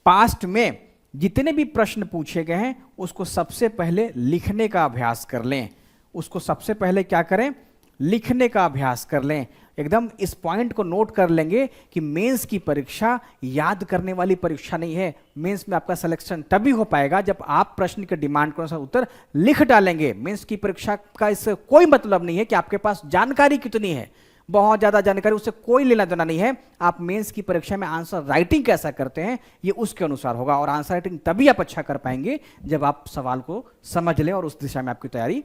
पास्ट में जितने भी प्रश्न पूछे गए हैं, उसको सबसे पहले लिखने का अभ्यास कर लें। उसको सबसे पहले क्या करें, लिखने का अभ्यास कर लें। एकदम इस पॉइंट को नोट कर लेंगे कि मेंस की परीक्षा याद करने वाली परीक्षा नहीं है। मेंस में आपका सिलेक्शन तभी हो पाएगा जब आप प्रश्न के डिमांड के अनुसार उत्तर लिख डालेंगे। मेंस की परीक्षा का इससे कोई मतलब नहीं है कि आपके पास जानकारी कितनी है, बहुत ज्यादा जानकारी, उससे कोई लेना देना नहीं है। आप मेंस की परीक्षा में आंसर राइटिंग कैसा करते हैं ये उसके अनुसार होगा, और आंसर राइटिंग तभी आप अच्छा कर पाएंगे जब आप सवाल को समझ लें और उस दिशा में आपकी तैयारी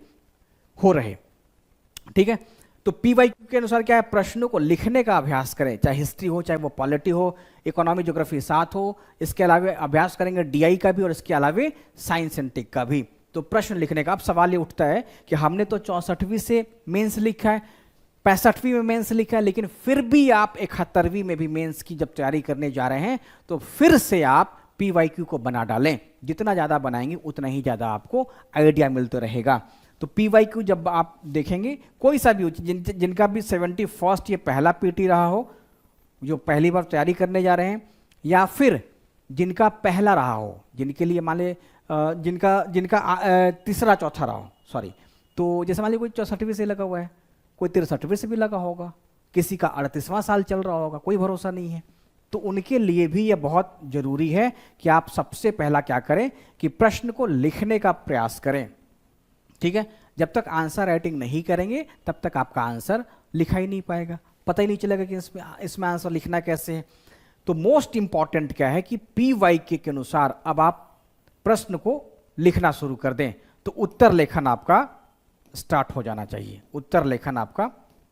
हो रहे। ठीक है, तो पीवाईक्यू के अनुसार क्या है, प्रश्नों को लिखने का अभ्यास करें, चाहे हिस्ट्री हो, चाहे वो पॉलिटी हो, इकोनॉमी ज्योग्राफी साथ हो। इसके अलावा अभ्यास करेंगे डीआई का भी, और इसके अलावा साइंस एंड टेक का भी। तो प्रश्न लिखने का अब सवाल ये उठता है कि हमने तो 64वीं से मेंस लिखा है, 65वीं में मेंस लिखा है, लेकिन फिर भी आप 71वीं में भी मेंस की जब तैयारी करने जा रहे हैं, तो फिर से आप पीवाईक्यू को बना डालें। जितना ज़्यादा बनाएंगे उतना ही ज़्यादा आपको आइडिया मिलता रहेगा। तो पीवाईक्यू जब आप देखेंगे, कोई सा भी हो, जिनका भी 71st ये पहला पीटी रहा हो, जो पहली बार तैयारी करने जा रहे हैं, या फिर जिनका पहला रहा हो, जिनके लिए मान ले जिनका तीसरा चौथा रहा हो, सॉरी, तो जैसे मान लीजिए कोई 64वीं से लगा हुआ है, कोई 63वीं से भी लगा होगा, किसी का 38वां साल चल रहा होगा, कोई भरोसा नहीं है। तो उनके लिए भी यह बहुत जरूरी है कि आप सबसे पहला क्या करें कि प्रश्न को लिखने का प्रयास करें। ठीक है, जब तक आंसर राइटिंग नहीं करेंगे तब तक आपका आंसर लिखा ही नहीं पाएगा, पता ही नहीं चलेगा कि इसमें आंसर लिखना कैसे है। तो मोस्ट इंपॉर्टेंट क्या है कि पीवाईक्यू के अनुसार अब आप प्रश्न को लिखना शुरू कर दें, तो उत्तर लेखन आपका स्टार्ट हो जाना चाहिए, उत्तर लेखन आपका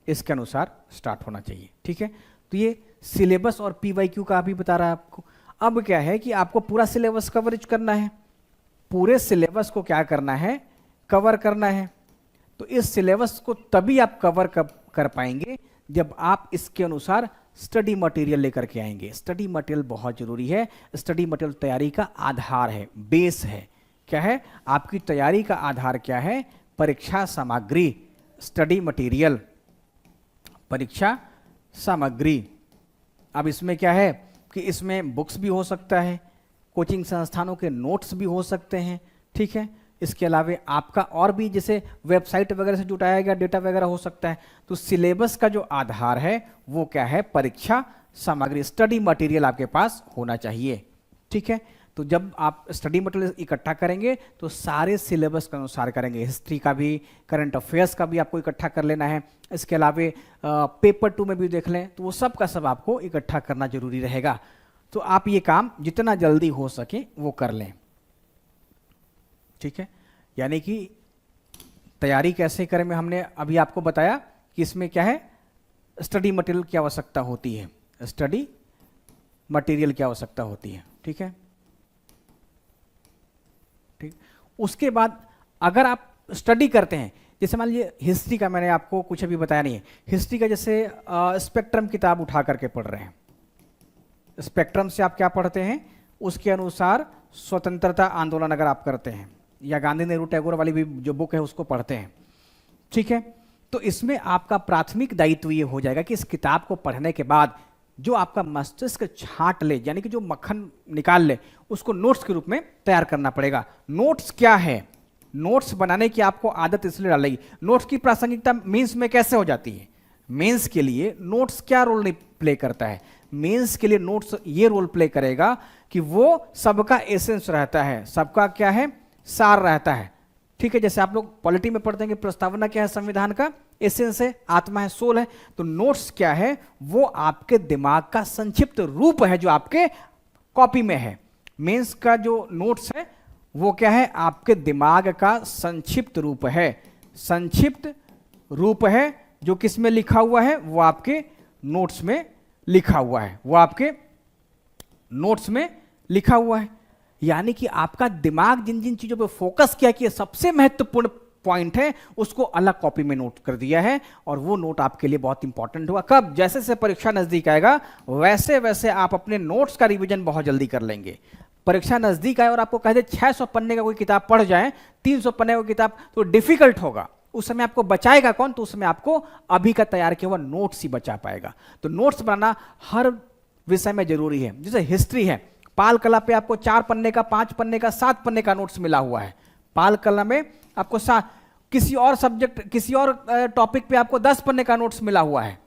इसके अनुसार स्टार्ट होना चाहिए। ठीक है, तो ये सिलेबस और पीवाईक्यू का भी बता रहा है आपको। अब क्या है कि आपको पूरा सिलेबस कवरेज करना है, पूरे सिलेबस को क्या करना है, कवर करना है। तो इस सिलेबस को तभी आप कवर कर पाएंगे जब आप इसके अनुसार स्टडी मटेरियल लेकर के आएंगे। स्टडी मटेरियल बहुत जरूरी है, स्टडी मटेरियल तैयारी का आधार है, बेस है। क्या है आपकी तैयारी का आधार, क्या है, परीक्षा सामग्री, स्टडी मटेरियल, परीक्षा सामग्री। अब इसमें क्या है कि इसमें बुक्स भी हो सकता है, कोचिंग संस्थानों के नोट्स भी हो सकते हैं। ठीक है, इसके अलावा आपका और भी जैसे वेबसाइट वगैरह से जुटाया गया डेटा वगैरह हो सकता है। तो सिलेबस का जो आधार है वो क्या है, परीक्षा सामग्री, स्टडी मटेरियल आपके पास होना चाहिए। ठीक है, तो जब आप स्टडी मटेरियल इकट्ठा करेंगे तो सारे सिलेबस के अनुसार करेंगे, हिस्ट्री का भी, करंट अफेयर्स का भी आपको इकट्ठा कर लेना है। इसके अलावा पेपर 2 में भी देख लें, तो वो सब का सब आपको इकट्ठा करना जरूरी रहेगा। तो आप ये काम जितना जल्दी हो सके वो कर लें। ठीक है, यानी कि तैयारी कैसे करें में हमने अभी आपको बताया कि इसमें क्या है, स्टडी मटेरियल की आवश्यकता होती है, स्टडी मटेरियल की आवश्यकता होती है। ठीक है, ठीक। उसके बाद अगर आप स्टडी करते हैं, जैसे मान लीजिए हिस्ट्री का मैंने आपको कुछ अभी बताया नहीं है, हिस्ट्री का जैसे स्पेक्ट्रम किताब उठा करके पढ़ रहे हैं, स्पेक्ट्रम से आप क्या पढ़ते हैं, उसके अनुसार स्वतंत्रता आंदोलन अगर आप करते हैं, या गांधी नेहरू टैगोर वाली भी जो बुक है उसको पढ़ते हैं। ठीक है, तो इसमें आपका प्राथमिक दायित्व ये हो जाएगा कि इस किताब को पढ़ने के बाद जो आपका मस्तिष्क छांट ले, यानी कि जो मक्खन निकाल ले, उसको नोट्स के रूप में तैयार करना पड़ेगा। नोट्स क्या है, नोट्स बनाने की आपको आदत इसलिए डालेगी। नोट्स की प्रासंगिकता मेंस में कैसे हो जाती है, मेंस के लिए नोट्स क्या रोल प्ले करता है, मेंस के लिए नोट्स ये रोल प्ले करेगा कि वो सबका एसेंस रहता है, सबका क्या है, सार रहता है। ठीक है, जैसे आप लोग पॉलिटी में पढ़ते हैं कि प्रस्तावना क्या है, संविधान का एसेंस है, आत्मा है, सोल है। तो नोट्स क्या है, वो आपके दिमाग का संक्षिप्त रूप है जो आपके कॉपी में है। मेंस का जो नोट्स है वो क्या है, आपके दिमाग का संक्षिप्त रूप है, संक्षिप्त रूप है, जो किस में लिखा हुआ है, वो आपके नोट्स में लिखा हुआ है, वो आपके नोट्स में लिखा हुआ है। यानी कि आपका दिमाग जिन जिन चीजों पे फोकस किया कि ये सबसे महत्वपूर्ण पॉइंट है, उसको अलग कॉपी में नोट कर दिया है, और वो नोट आपके लिए बहुत इंपॉर्टेंट होगा। कब? जैसे जैसे परीक्षा नजदीक आएगा वैसे वैसे आप अपने नोट्स का रिवीजन बहुत जल्दी कर लेंगे। परीक्षा नजदीक आए और आपको कह दे 600 पन्ने का कोई किताब पढ़ जाए, 300 पन्ने का किताब, तो डिफिकल्ट होगा। उस समय आपको बचाएगा कौन? तो उस समय आपको अभी का तैयार किया हुआ नोट्स ही बचा पाएगा। तो नोट्स बनाना हर विषय में जरूरी है। जैसे हिस्ट्री है, पाल कला पे आपको 4 पन्ने का, 5 पन्ने का, 7 पन्ने का नोट्स मिला हुआ है। पाल कला में आपको किसी और सब्जेक्ट, किसी और टॉपिक पे आपको 10 पन्ने का नोट्स मिला हुआ है।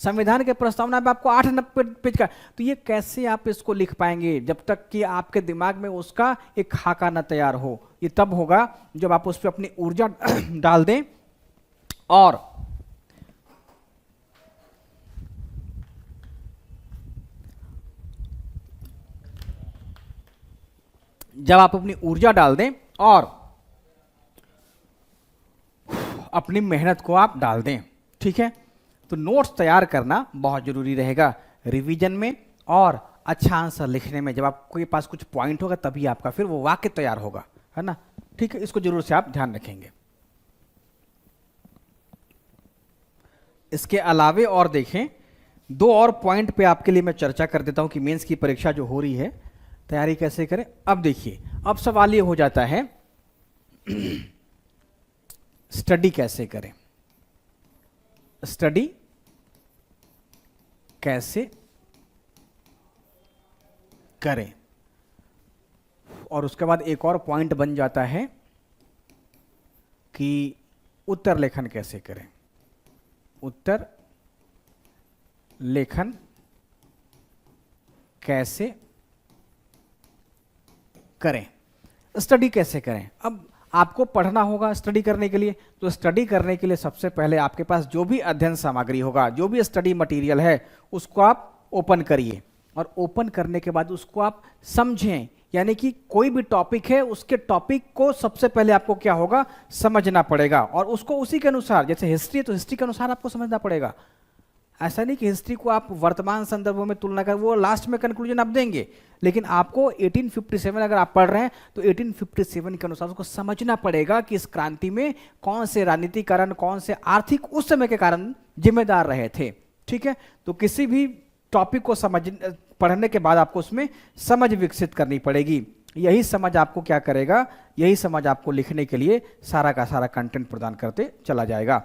संविधान के प्रस्तावना पे आपको 8 पेज का। तो ये कैसे आप इसको लिख पाएंगे जब तक कि आपके दिमाग में उसका एक खाका न तैयार हो? ये तब होगा जब आप उस पर अपनी ऊर्जा डाल दें, और जब आप अपनी ऊर्जा डाल दें और अपनी मेहनत को आप डाल दें, ठीक है। तो नोट्स तैयार करना बहुत जरूरी रहेगा रिवीजन में और अच्छा आंसर लिखने में। जब आपके पास कुछ पॉइंट होगा तभी आपका फिर वो वाक्य तैयार होगा, है ना, ठीक है। इसको जरूर से आप ध्यान रखेंगे। इसके अलावे और देखें, 2 और पॉइंट पे आपके लिए मैं चर्चा कर देता हूं कि मेंस की परीक्षा जो हो रही है तैयारी कैसे करें। अब देखिए, अब सवाल ये हो जाता है स्टडी कैसे करें, स्टडी कैसे करें। और उसके बाद एक और पॉइंट बन जाता है कि उत्तर लेखन कैसे करें, उत्तर लेखन कैसे करें, स्टडी कैसे करें। अब आपको पढ़ना होगा स्टडी करने के लिए, तो स्टडी करने के लिए सबसे पहले आपके पास जो भी अध्ययन सामग्री होगा, जो भी स्टडी मटेरियल है, उसको आप ओपन करिए, और ओपन करने के बाद उसको आप समझें। यानी कि कोई भी टॉपिक है, उसके टॉपिक को सबसे पहले आपको क्या होगा, समझना पड़ेगा, और उसको उसी के अनुसार, जैसे हिस्ट्री है तो हिस्ट्री के अनुसार आपको समझना पड़ेगा। ऐसा नहीं कि हिस्ट्री को आप वर्तमान संदर्भों में तुलना कर, वो लास्ट में कंक्लूजन आप देंगे, लेकिन आपको 1857 अगर आप पढ़ रहे हैं तो 1857 के अनुसार उसको समझना पड़ेगा कि इस क्रांति में कौन से राजनीतिक कारण, कौन से आर्थिक उस समय के कारण जिम्मेदार रहे थे, ठीक है। तो किसी भी टॉपिक को पढ़ने के बाद आपको उसमें समझ विकसित करनी पड़ेगी। यही समझ आपको क्या करेगा, यही समझ आपको लिखने के लिए सारा का सारा कंटेंट प्रदान करते चला जाएगा।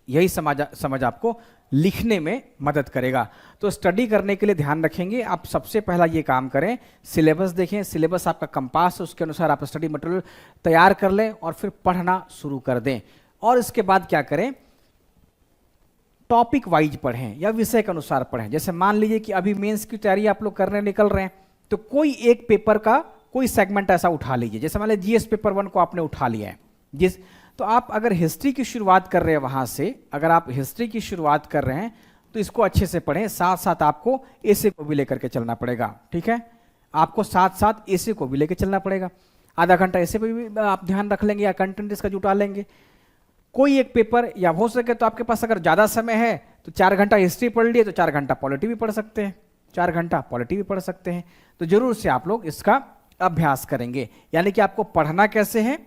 यही समझ आपको लिखने में मदद करेगा। तो स्टडी करने के लिए ध्यान रखेंगे, आप सबसे पहला ये काम करें, सिलेबस देखें, सिलेबस आपका कंपास है, उसके अनुसार आप स्टडी मटेरियल तैयार कर लें और फिर पढ़ना शुरू कर दें। और इसके बाद क्या करें, टॉपिक वाइज पढ़ें या विषय के अनुसार पढ़ें। जैसे मान लीजिए कि अभी मेंस की तैयारी आप लोग करने निकल रहे हैं, तो कोई एक पेपर का कोई सेगमेंट ऐसा उठा लीजिए। जैसे मान लीजिए जीएस पेपर 1 को आपने उठा लिया है, तो आप अगर हिस्ट्री की शुरुआत कर रहे हैं वहां से, अगर आप हिस्ट्री की शुरुआत कर रहे हैं तो इसको अच्छे से पढ़ें, साथ साथ आपको एसे को भी लेकर के चलना पड़ेगा, ठीक है। आपको साथ साथ एसे को भी लेकर चलना पड़ेगा। आधा घंटा एसे पे भी आप ध्यान रख लेंगे या कंटेंट इसका जुटा लेंगे। कोई एक पेपर, या हो सके तो आपके पास अगर ज्यादा समय है तो 4 घंटा हिस्ट्री पढ़ लिए तो 4 घंटा पॉलिटी भी पढ़ सकते हैं, 4 घंटा पॉलिटी भी पढ़ सकते हैं। तो जरूर से आप लोग इसका अभ्यास करेंगे। यानी कि आपको पढ़ना कैसे है,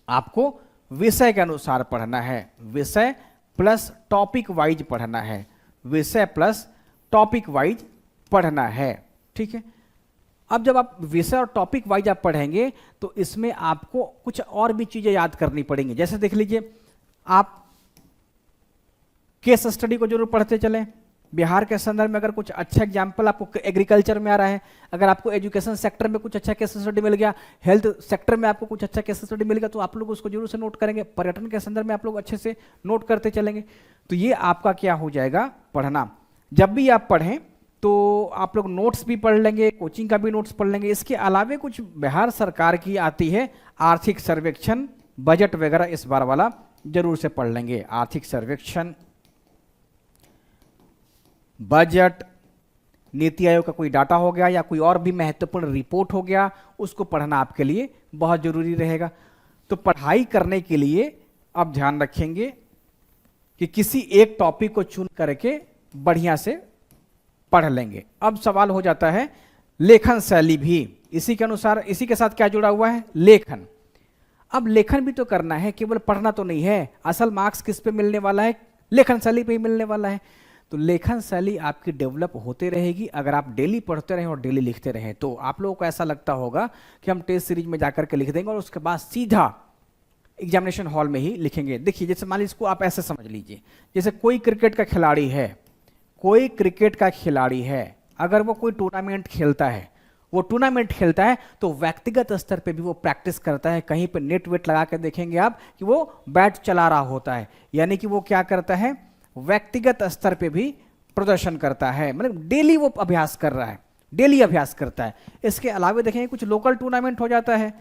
आपको विषय के अनुसार पढ़ना है, विषय प्लस टॉपिक वाइज पढ़ना है, विषय प्लस टॉपिक वाइज पढ़ना है, ठीक है। अब जब आप विषय और टॉपिक वाइज आप पढ़ेंगे तो इसमें आपको कुछ और भी चीजें याद करनी पड़ेंगी। जैसे देख लीजिए, आप केस स्टडी को जरूर पढ़ते चलें। बिहार के संदर्भ में अगर कुछ अच्छा एग्जाम्पल आपको एग्रीकल्चर में आ रहा है, अगर आपको एजुकेशन सेक्टर में कुछ अच्छा केस स्टडी मिल गया, हेल्थ सेक्टर में आपको कुछ अच्छा केस स्टडी मिल गया, तो आप लोग उसको जरूर से नोट करेंगे। पर्यटन के संदर्भ में आप लोग अच्छे से नोट करते चलेंगे। तो ये आपका क्या हो जाएगा, पढ़ना। जब भी आप पढ़ें तो आप लोग नोट्स भी पढ़ लेंगे, कोचिंग का भी नोट्स पढ़ लेंगे। इसके अलावे कुछ बिहार सरकार की आती है आर्थिक सर्वेक्षण, बजट वगैरह, इस बार वाला जरूर से पढ़ लेंगे। आर्थिक सर्वेक्षण, बजट, नीति आयोग का कोई डाटा हो गया या कोई और भी महत्वपूर्ण रिपोर्ट हो गया, उसको पढ़ना आपके लिए बहुत जरूरी रहेगा। तो पढ़ाई करने के लिए आप ध्यान रखेंगे कि किसी एक टॉपिक को चुन करके बढ़िया से पढ़ लेंगे। अब सवाल हो जाता है लेखन शैली भी इसी के अनुसार, इसी के साथ क्या जुड़ा हुआ है, लेखन। अब लेखन भी तो करना है, केवल पढ़ना तो नहीं है। असल मार्क्स किस पे मिलने वाला है, लेखन शैली पे ही मिलने वाला है। तो लेखन शैली आपकी डेवलप होते रहेगी अगर आप डेली पढ़ते रहें और डेली लिखते रहें। तो आप लोगों को ऐसा लगता होगा कि हम टेस्ट सीरीज में जाकर के लिख देंगे और उसके बाद सीधा एग्जामिनेशन हॉल में ही लिखेंगे। देखिए जैसे मान लीजिए इसको आप ऐसे समझ लीजिए, जैसे कोई क्रिकेट का खिलाड़ी है, कोई क्रिकेट का खिलाड़ी है, अगर वो कोई टूर्नामेंट खेलता है, वो टूर्नामेंट खेलता है तो व्यक्तिगत स्तर पे भी वो प्रैक्टिस करता है। कहीं पे नेट वेट लगा के देखेंगे आप कि वो बैट चला रहा होता है, यानी कि वो क्या करता है, व्यक्तिगत स्तर पे भी प्रदर्शन करता है, मतलब डेली वो अभ्यास कर रहा है, डेली अभ्यास करता है। इसके अलावा देखेंगे कुछ लोकल टूर्नामेंट हो जाता है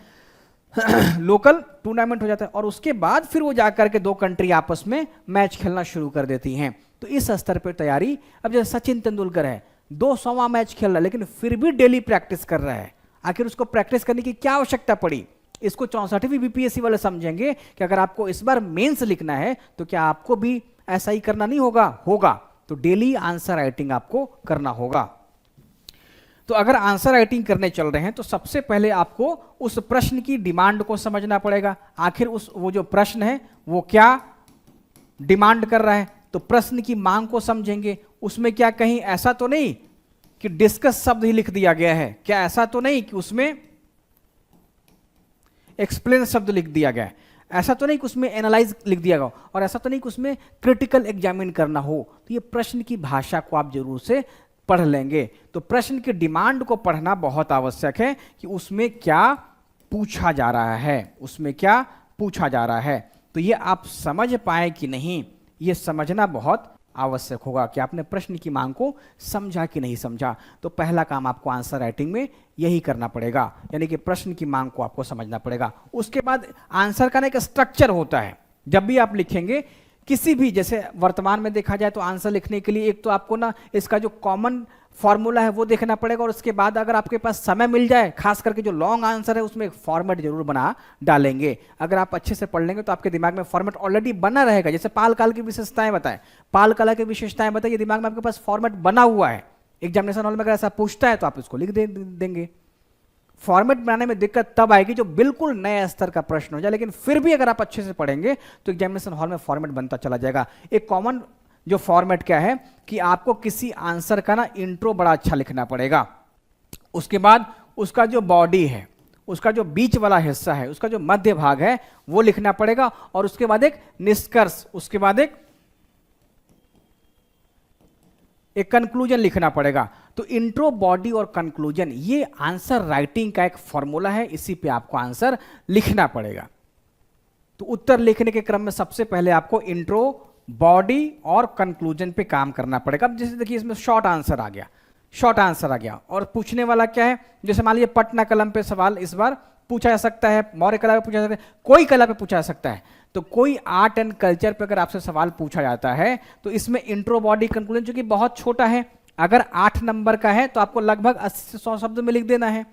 लोकल टूर्नामेंट हो जाता है और उसके बाद फिर वो जाकर के दो कंट्री आपस में मैच खेलना शुरू कर देती हैं। तो इस स्तर पर तैयारी, अब जैसे सचिन तेंदुलकर है, 200वां मैच खेल रहा है लेकिन फिर भी डेली प्रैक्टिस कर रहा है। आखिर उसको प्रैक्टिस करने की क्या आवश्यकता पड़ी? इसको 64वीं बीपीएससी वाले समझेंगे कि अगर आपको इस बार मेंस लिखना है तो क्या आपको भी ऐसा ही करना नहीं होगा? होगा। तो डेली आंसर राइटिंग आपको करना होगा। तो अगर आंसर राइटिंग करने चल रहे हैं तो सबसे पहले आपको उस प्रश्न की डिमांड को समझना पड़ेगा। आखिर वो जो प्रश्न है वो क्या डिमांड कर रहा है, तो प्रश्न की मांग को समझेंगे। उसमें क्या कहीं ऐसा तो नहीं कि डिस्कस शब्द ही लिख दिया गया है, क्या ऐसा तो नहीं कि उसमें एक्सप्लेन शब्द लिख दिया गया है, ऐसा तो नहीं कि उसमें एनालाइज लिख दिया गया, और ऐसा तो नहीं कि उसमें क्रिटिकल एग्जामिन करना हो। तो ये प्रश्न की भाषा को आप जरूर से पढ़ लेंगे। तो प्रश्न की डिमांड को पढ़ना बहुत आवश्यक है कि उसमें क्या पूछा जा रहा है, उसमें क्या पूछा जा रहा है। तो ये आप समझ पाए कि नहीं, ये समझना बहुत आवश्यक होगा कि आपने प्रश्न की मांग को समझा कि नहीं समझा। तो पहला काम आपको आंसर राइटिंग में यही करना पड़ेगा, यानी कि प्रश्न की मांग को आपको समझना पड़ेगा। उसके बाद आंसर का एक स्ट्रक्चर होता है। जब भी आप लिखेंगे किसी भी, जैसे वर्तमान में देखा जाए तो आंसर लिखने के लिए एक तो आपको ना इसका जो कॉमन फॉर्मूला है वो देखना पड़ेगा, और उसके बाद अगर आपके पास समय मिल जाए, खास करके जो लॉन्ग आंसर है उसमें एक फॉर्मेट जरूर बना डालेंगे। अगर आप अच्छे से पढ़ लेंगे तो आपके दिमाग में फॉर्मेट ऑलरेडी बना रहेगा। जैसे पाल काल की विशेषताएं बताएं, पाल कला की विशेषताएं बताइए, दिमाग में आपके पास फॉर्मेट बना हुआ है। एग्जामिनेशन हॉल में अगर ऐसा पूछता है तो आप इसको लिख देंगे। फॉर्मेट बनाने में दिक्कत तब आएगी जो बिल्कुल नए स्तर का प्रश्न हो जाए, लेकिन फिर भी अगर आप अच्छे से पढ़ेंगे तो एग्जामिनेशन हॉल में फॉर्मेट बनता चला जाएगा। एक कॉमन जो फॉर्मेट क्या है कि आपको किसी आंसर का ना इंट्रो बड़ा अच्छा लिखना पड़ेगा, उसके बाद उसका जो बॉडी है, उसका जो बीच वाला हिस्सा है, उसका जो मध्य भाग है वो लिखना पड़ेगा, और उसके बाद एक निष्कर्ष, उसके बाद एक कंक्लूजन लिखना पड़ेगा। तो इंट्रो, बॉडी और कंक्लूजन ये आंसर राइटिंग का एक फॉर्मूला है, इसी पे आपको आंसर लिखना पड़ेगा। तो उत्तर लिखने के क्रम में सबसे पहले आपको इंट्रो, बॉडी और कंक्लूजन पे काम करना पड़ेगा। अब जैसे देखिए इसमें शॉर्ट आंसर आ गया, शॉर्ट आंसर आ गया, और पूछने वाला क्या है, जैसे मान लीजिए पटना कलम पे सवाल इस बार पूछा जा सकता है, मौर्य कला पे पूछा जा सकता है, कोई कला पे पूछा जा सकता है। तो कोई आर्ट एंड कल्चर पे अगर आपसे सवाल पूछा जाता है तो इसमें इंट्रो, बॉडी, कंक्लूजन जो कि बहुत छोटा है, अगर 8 नंबर का है तो आपको लगभग 80 से 100 शब्द में लिख देना है,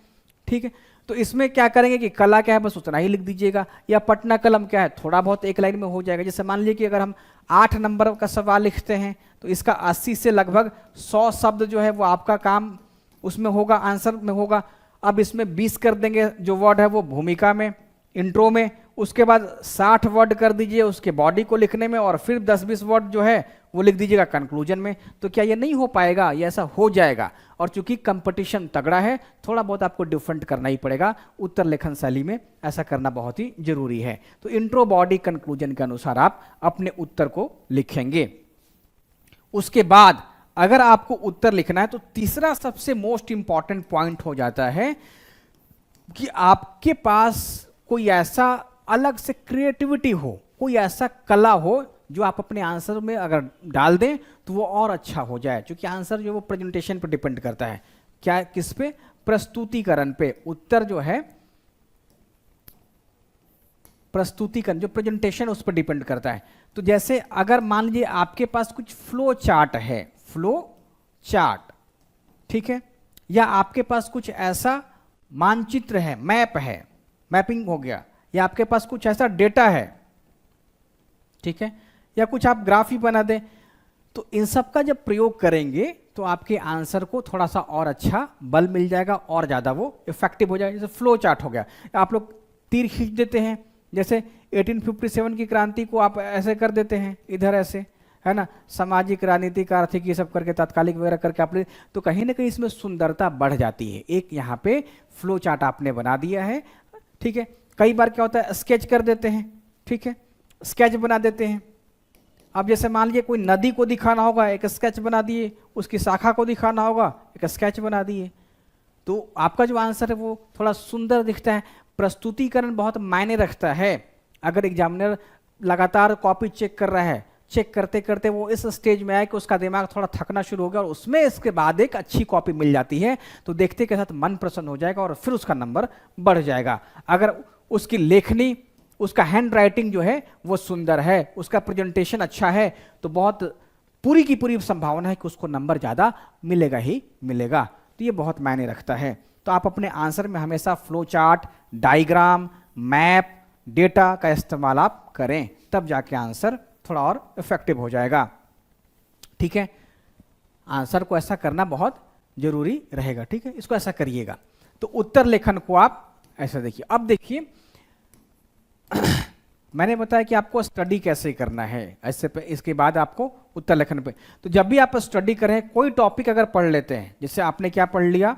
ठीक है। तो इसमें क्या करेंगे कि कला क्या है बस उतना ही लिख दीजिएगा, या पटना कलम क्या है थोड़ा बहुत एक लाइन में हो जाएगा। जैसे मान लीजिए कि अगर हम 8 नंबर का सवाल लिखते हैं तो इसका 80 से लगभग 100 शब्द जो है वो आपका काम उसमें होगा, आंसर में होगा। अब इसमें 20 कर देंगे जो वर्ड है वो भूमिका में, इंट्रो में, उसके बाद 60 वर्ड कर दीजिए उसके बॉडी को लिखने में, और फिर 10-20 वर्ड जो है वो लिख दीजिएगा कंक्लूजन में। तो क्या ये नहीं हो पाएगा? ये ऐसा हो जाएगा। और चूंकि कंपटीशन तगड़ा है, थोड़ा बहुत आपको डिफरेंट करना ही पड़ेगा। उत्तर लेखन शैली में ऐसा करना बहुत ही जरूरी है। तो इंट्रो, बॉडी, कंक्लूजन के अनुसार आप अपने उत्तर को लिखेंगे। उसके बाद अगर आपको उत्तर लिखना है तो तीसरा सबसे मोस्ट इंपॉर्टेंट पॉइंट हो जाता है कि आपके पास कोई ऐसा अलग से क्रिएटिविटी हो, कोई ऐसा कला हो जो आप अपने आंसर में अगर डाल दें तो वो और अच्छा हो जाए। क्योंकि आंसर जो वो प्रेजेंटेशन पर डिपेंड करता है, क्या किस पे? प्रस्तुतिकरण पे। उत्तर जो है प्रस्तुतिकरण, जो प्रेजेंटेशन उस पर डिपेंड करता है। तो जैसे अगर मान लीजिए आपके पास कुछ फ्लो चार्ट है, फ्लो चार्ट, ठीक है, या आपके पास कुछ ऐसा मानचित्र है, मैप है, मैपिंग हो गया, या आपके पास कुछ ऐसा डेटा है, ठीक है, या कुछ आप ग्राफ ही बना दें, तो इन सब का जब प्रयोग करेंगे तो आपके आंसर को थोड़ा सा और अच्छा बल मिल जाएगा और ज़्यादा वो इफेक्टिव हो जाएगा। जैसे फ्लो चार्ट हो गया, आप लोग तीर खींच देते हैं, जैसे 1857 की क्रांति को आप ऐसे कर देते हैं, इधर ऐसे, है ना, सामाजिक, राजनीतिक, आर्थिक, ये सब करके, तात्कालिक वगैरह करके आप तो कहीं ना कहीं इसमें सुंदरता बढ़ जाती है। एक यहाँ पे फ्लो चार्ट आपने बना दिया है, ठीक है। कई बार क्या होता है, स्केच कर देते हैं, ठीक है, स्केच बना देते हैं। अब जैसे मान लीजिए कोई नदी को दिखाना होगा, एक स्केच बना दिए, उसकी शाखा को दिखाना होगा, एक स्केच बना दिए, तो आपका जो आंसर है वो थोड़ा सुंदर दिखता है। प्रस्तुतिकरण बहुत मायने रखता है। अगर एग्जामिनर लगातार कॉपी चेक कर रहा है, चेक करते करते वो इस स्टेज में आए कि उसका दिमाग थोड़ा थकना शुरू हो गया और उसमें इसके बाद एक अच्छी कॉपी मिल जाती है, तो देखते के साथ मन प्रसन्न हो जाएगा और फिर उसका नंबर बढ़ जाएगा। अगर उसकी लेखनी, उसका हैंड राइटिंग जो है वो सुंदर है, उसका प्रेजेंटेशन अच्छा है, तो बहुत पूरी की पूरी संभावना है कि उसको नंबर ज़्यादा मिलेगा ही मिलेगा। तो ये बहुत मायने रखता है। तो आप अपने आंसर में हमेशा flow chart, diagram, map, data का इस्तेमाल आप करें, तब जाके आंसर थोड़ा और इफेक्टिव हो जाएगा, ठीक है। आंसर को ऐसा करना बहुत जरूरी रहेगा, ठीक है, इसको ऐसा करिएगा। तो उत्तर लेखन को आप ऐसा देखिए। अब देखिए मैंने बताया कि आपको स्टडी कैसे करना है, ऐसे पे इसके बाद आपको उत्तर लेखन पे। तो जब भी आप स्टडी करें, कोई टॉपिक अगर पढ़ लेते हैं, जैसे आपने क्या पढ़ लिया,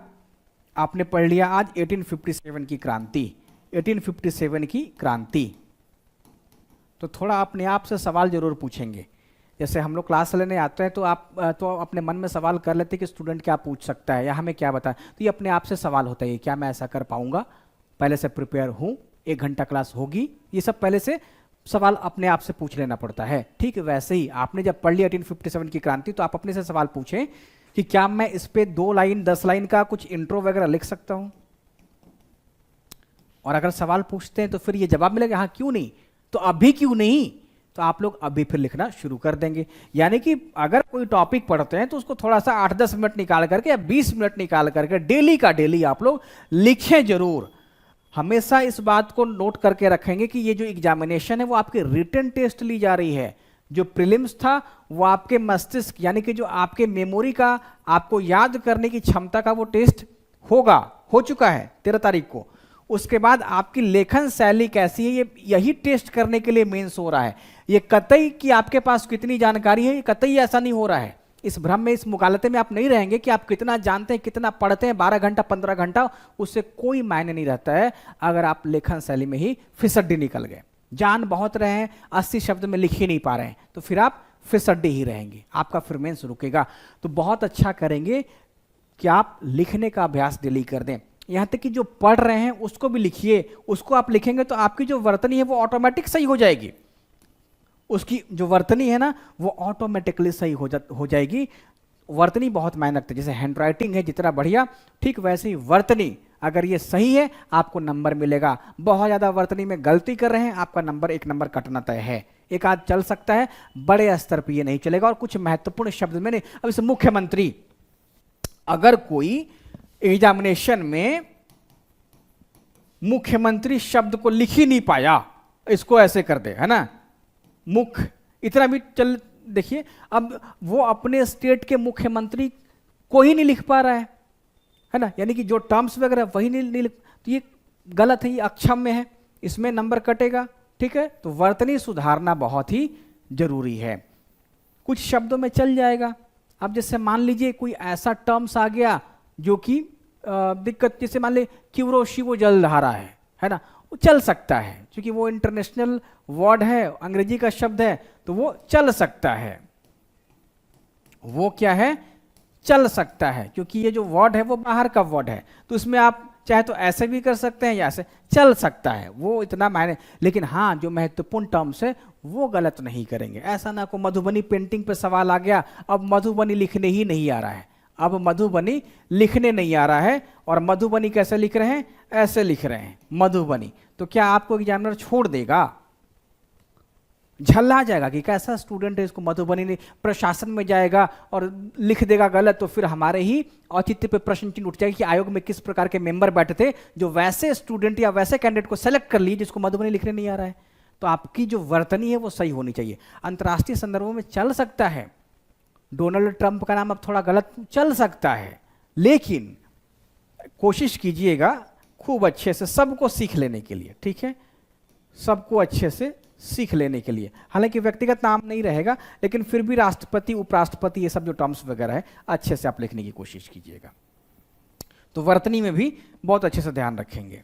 आपने पढ़ लिया आज 1857 की क्रांति, 1857 की क्रांति, तो थोड़ा अपने आप से सवाल जरूर पूछेंगे। जैसे हम लोग क्लास लेने आते हैं तो आप तो अपने मन में सवाल कर लेते हैं कि स्टूडेंट क्या पूछ सकता है या हमें क्या बताए, तो ये अपने आप से सवाल होता है, क्या मैं ऐसा कर पाऊंगा, पहले से प्रिपेयर हूँ, 1 घंटा क्लास होगी, ये सब पहले से सवाल अपने आप से पूछ लेना पड़ता है। ठीक वैसे ही आपने जब पढ़ लिया 1857 की क्रांति, तो आप अपने से सवाल पूछें कि क्या मैं इस पे 2 लाइन 10 लाइन का कुछ इंट्रो वगैरह लिख सकता हूं। और अगर सवाल पूछते हैं तो फिर ये जवाब मिलेगा हाँ क्यों नहीं, तो अभी क्यों नहीं, तो आप लोग अभी फिर लिखना शुरू कर देंगे। यानी कि अगर कोई टॉपिक पढ़ते हैं तो उसको थोड़ा सा 8-10 मिनट निकाल करके या 20 मिनट निकाल करके डेली का डेली आप लोग लिखें जरूर। हमेशा इस बात को नोट करके रखेंगे कि ये जो एग्जामिनेशन है वो आपके रिटन टेस्ट ली जा रही है। जो प्रीलिम्स था वो आपके मस्तिष्क यानी कि जो आपके मेमोरी का, आपको याद करने की क्षमता का वो टेस्ट होगा, हो चुका है 13 तारीख को। उसके बाद आपकी लेखन शैली कैसी है, ये यही टेस्ट करने के लिए मेंस हो रहा है। ये कतई कि आपके पास कितनी जानकारी है, ये कतई ऐसा नहीं हो रहा है। इस भ्रम में, इस मुगालते में आप नहीं रहेंगे कि आप कितना जानते हैं, कितना पढ़ते हैं, 12 घंटा 15 घंटा, उससे कोई मायने नहीं रहता है। अगर आप लेखन शैली में ही फिसड्डी निकल गए, जान बहुत रहे हैं, 80 शब्द में लिख ही नहीं पा रहे हैं, तो फिर आप फिसड्डी ही रहेंगे, आपका फिर मेंस रुकेगा। तो बहुत अच्छा करेंगे कि आप लिखने का अभ्यास डेली कर दें। यहाँ तक कि जो पढ़ रहे हैं उसको भी लिखिए, उसको आप लिखेंगे तो आपकी जो वर्तनी है वो ऑटोमेटिक सही हो जाएगी। उसकी जो वर्तनी है ना वो ऑटोमेटिकली सही हो जाएगी। वर्तनी बहुत मायने रखती है। जैसे हैंडराइटिंग है जितना बढ़िया, ठीक वैसे ही वर्तनी अगर ये सही है आपको नंबर मिलेगा। बहुत ज़्यादा वर्तनी में गलती कर रहे हैं, आपका नंबर 1 नंबर कटना तय है। एक आध चल सकता है, बड़े स्तर पर ये नहीं चलेगा। और कुछ महत्वपूर्ण शब्द में नहीं, अब इसे मुख्यमंत्री, अगर कोई एग्जामिनेशन में मुख्यमंत्री शब्द को लिख ही नहीं पाया, इसको ऐसे कर दे, है ना, मुख्य, इतना भी चल, देखिए अब वो अपने स्टेट के मुख्यमंत्री को ही नहीं लिख पा रहा है ना, यानी कि जो टर्म्स वगैरह वही नहीं लिख, तो ये गलत है, ये अक्षम में है, इसमें नंबर कटेगा। ठीक है, तो वर्तनी सुधारना बहुत ही जरूरी है। कुछ शब्दों में चल जाएगा। अब जैसे मान लीजिए कोई ऐसा टर्म्स आ गया जो कि दिक्कत, जैसे मान ली क्यूरोशी वो जलधारा है ना, वो चल सकता है क्योंकि वो इंटरनेशनल वर्ड है, अंग्रेजी का शब्द है, तो वो चल सकता है। वो क्या है, चल सकता है, क्योंकि ये जो वर्ड है वो बाहर का वर्ड है, तो इसमें आप चाहे तो ऐसे भी कर सकते हैं या ऐसे, चल सकता है, वो इतना मायने। लेकिन हाँ, जो महत्वपूर्ण टर्म्स है वो गलत नहीं करेंगे। ऐसा ना को मधुबनी पेंटिंग पे सवाल आ गया, अब मधुबनी लिखने ही नहीं आ रहा है, अब मधुबनी लिखने नहीं आ रहा है, और मधुबनी कैसे लिख रहे हैं, ऐसे लिख रहे हैं मधुबनी, तो क्या आपको एग्जामिनर छोड़ देगा? झल्ला जाएगा कि कैसा स्टूडेंट है, इसको मधुबनी ने प्रशासन में जाएगा और लिख देगा गलत, तो फिर हमारे ही औचित्य पे प्रश्न चिन्ह उठ जाएगा कि आयोग में किस प्रकार के मेंबर बैठे थे जो वैसे स्टूडेंट या वैसे कैंडिडेट को सेलेक्ट कर लिए जिसको मधुबनी लिखने नहीं आ रहा है। तो आपकी जो वर्तनी है वो सही होनी चाहिए। अंतर्राष्ट्रीय संदर्भों में चल सकता है, डोनाल्ड ट्रंप का नाम अब थोड़ा गलत चल सकता है, लेकिन कोशिश कीजिएगा खूब अच्छे से सबको सीख लेने के लिए, ठीक है, सबको अच्छे से सीख लेने के लिए। हालांकि व्यक्तिगत नाम नहीं रहेगा, लेकिन फिर भी राष्ट्रपति, उपराष्ट्रपति, ये सब जो टर्म्स वगैरह है अच्छे से आप लिखने की कोशिश कीजिएगा। तो वर्तनी में भी बहुत अच्छे से ध्यान रखेंगे,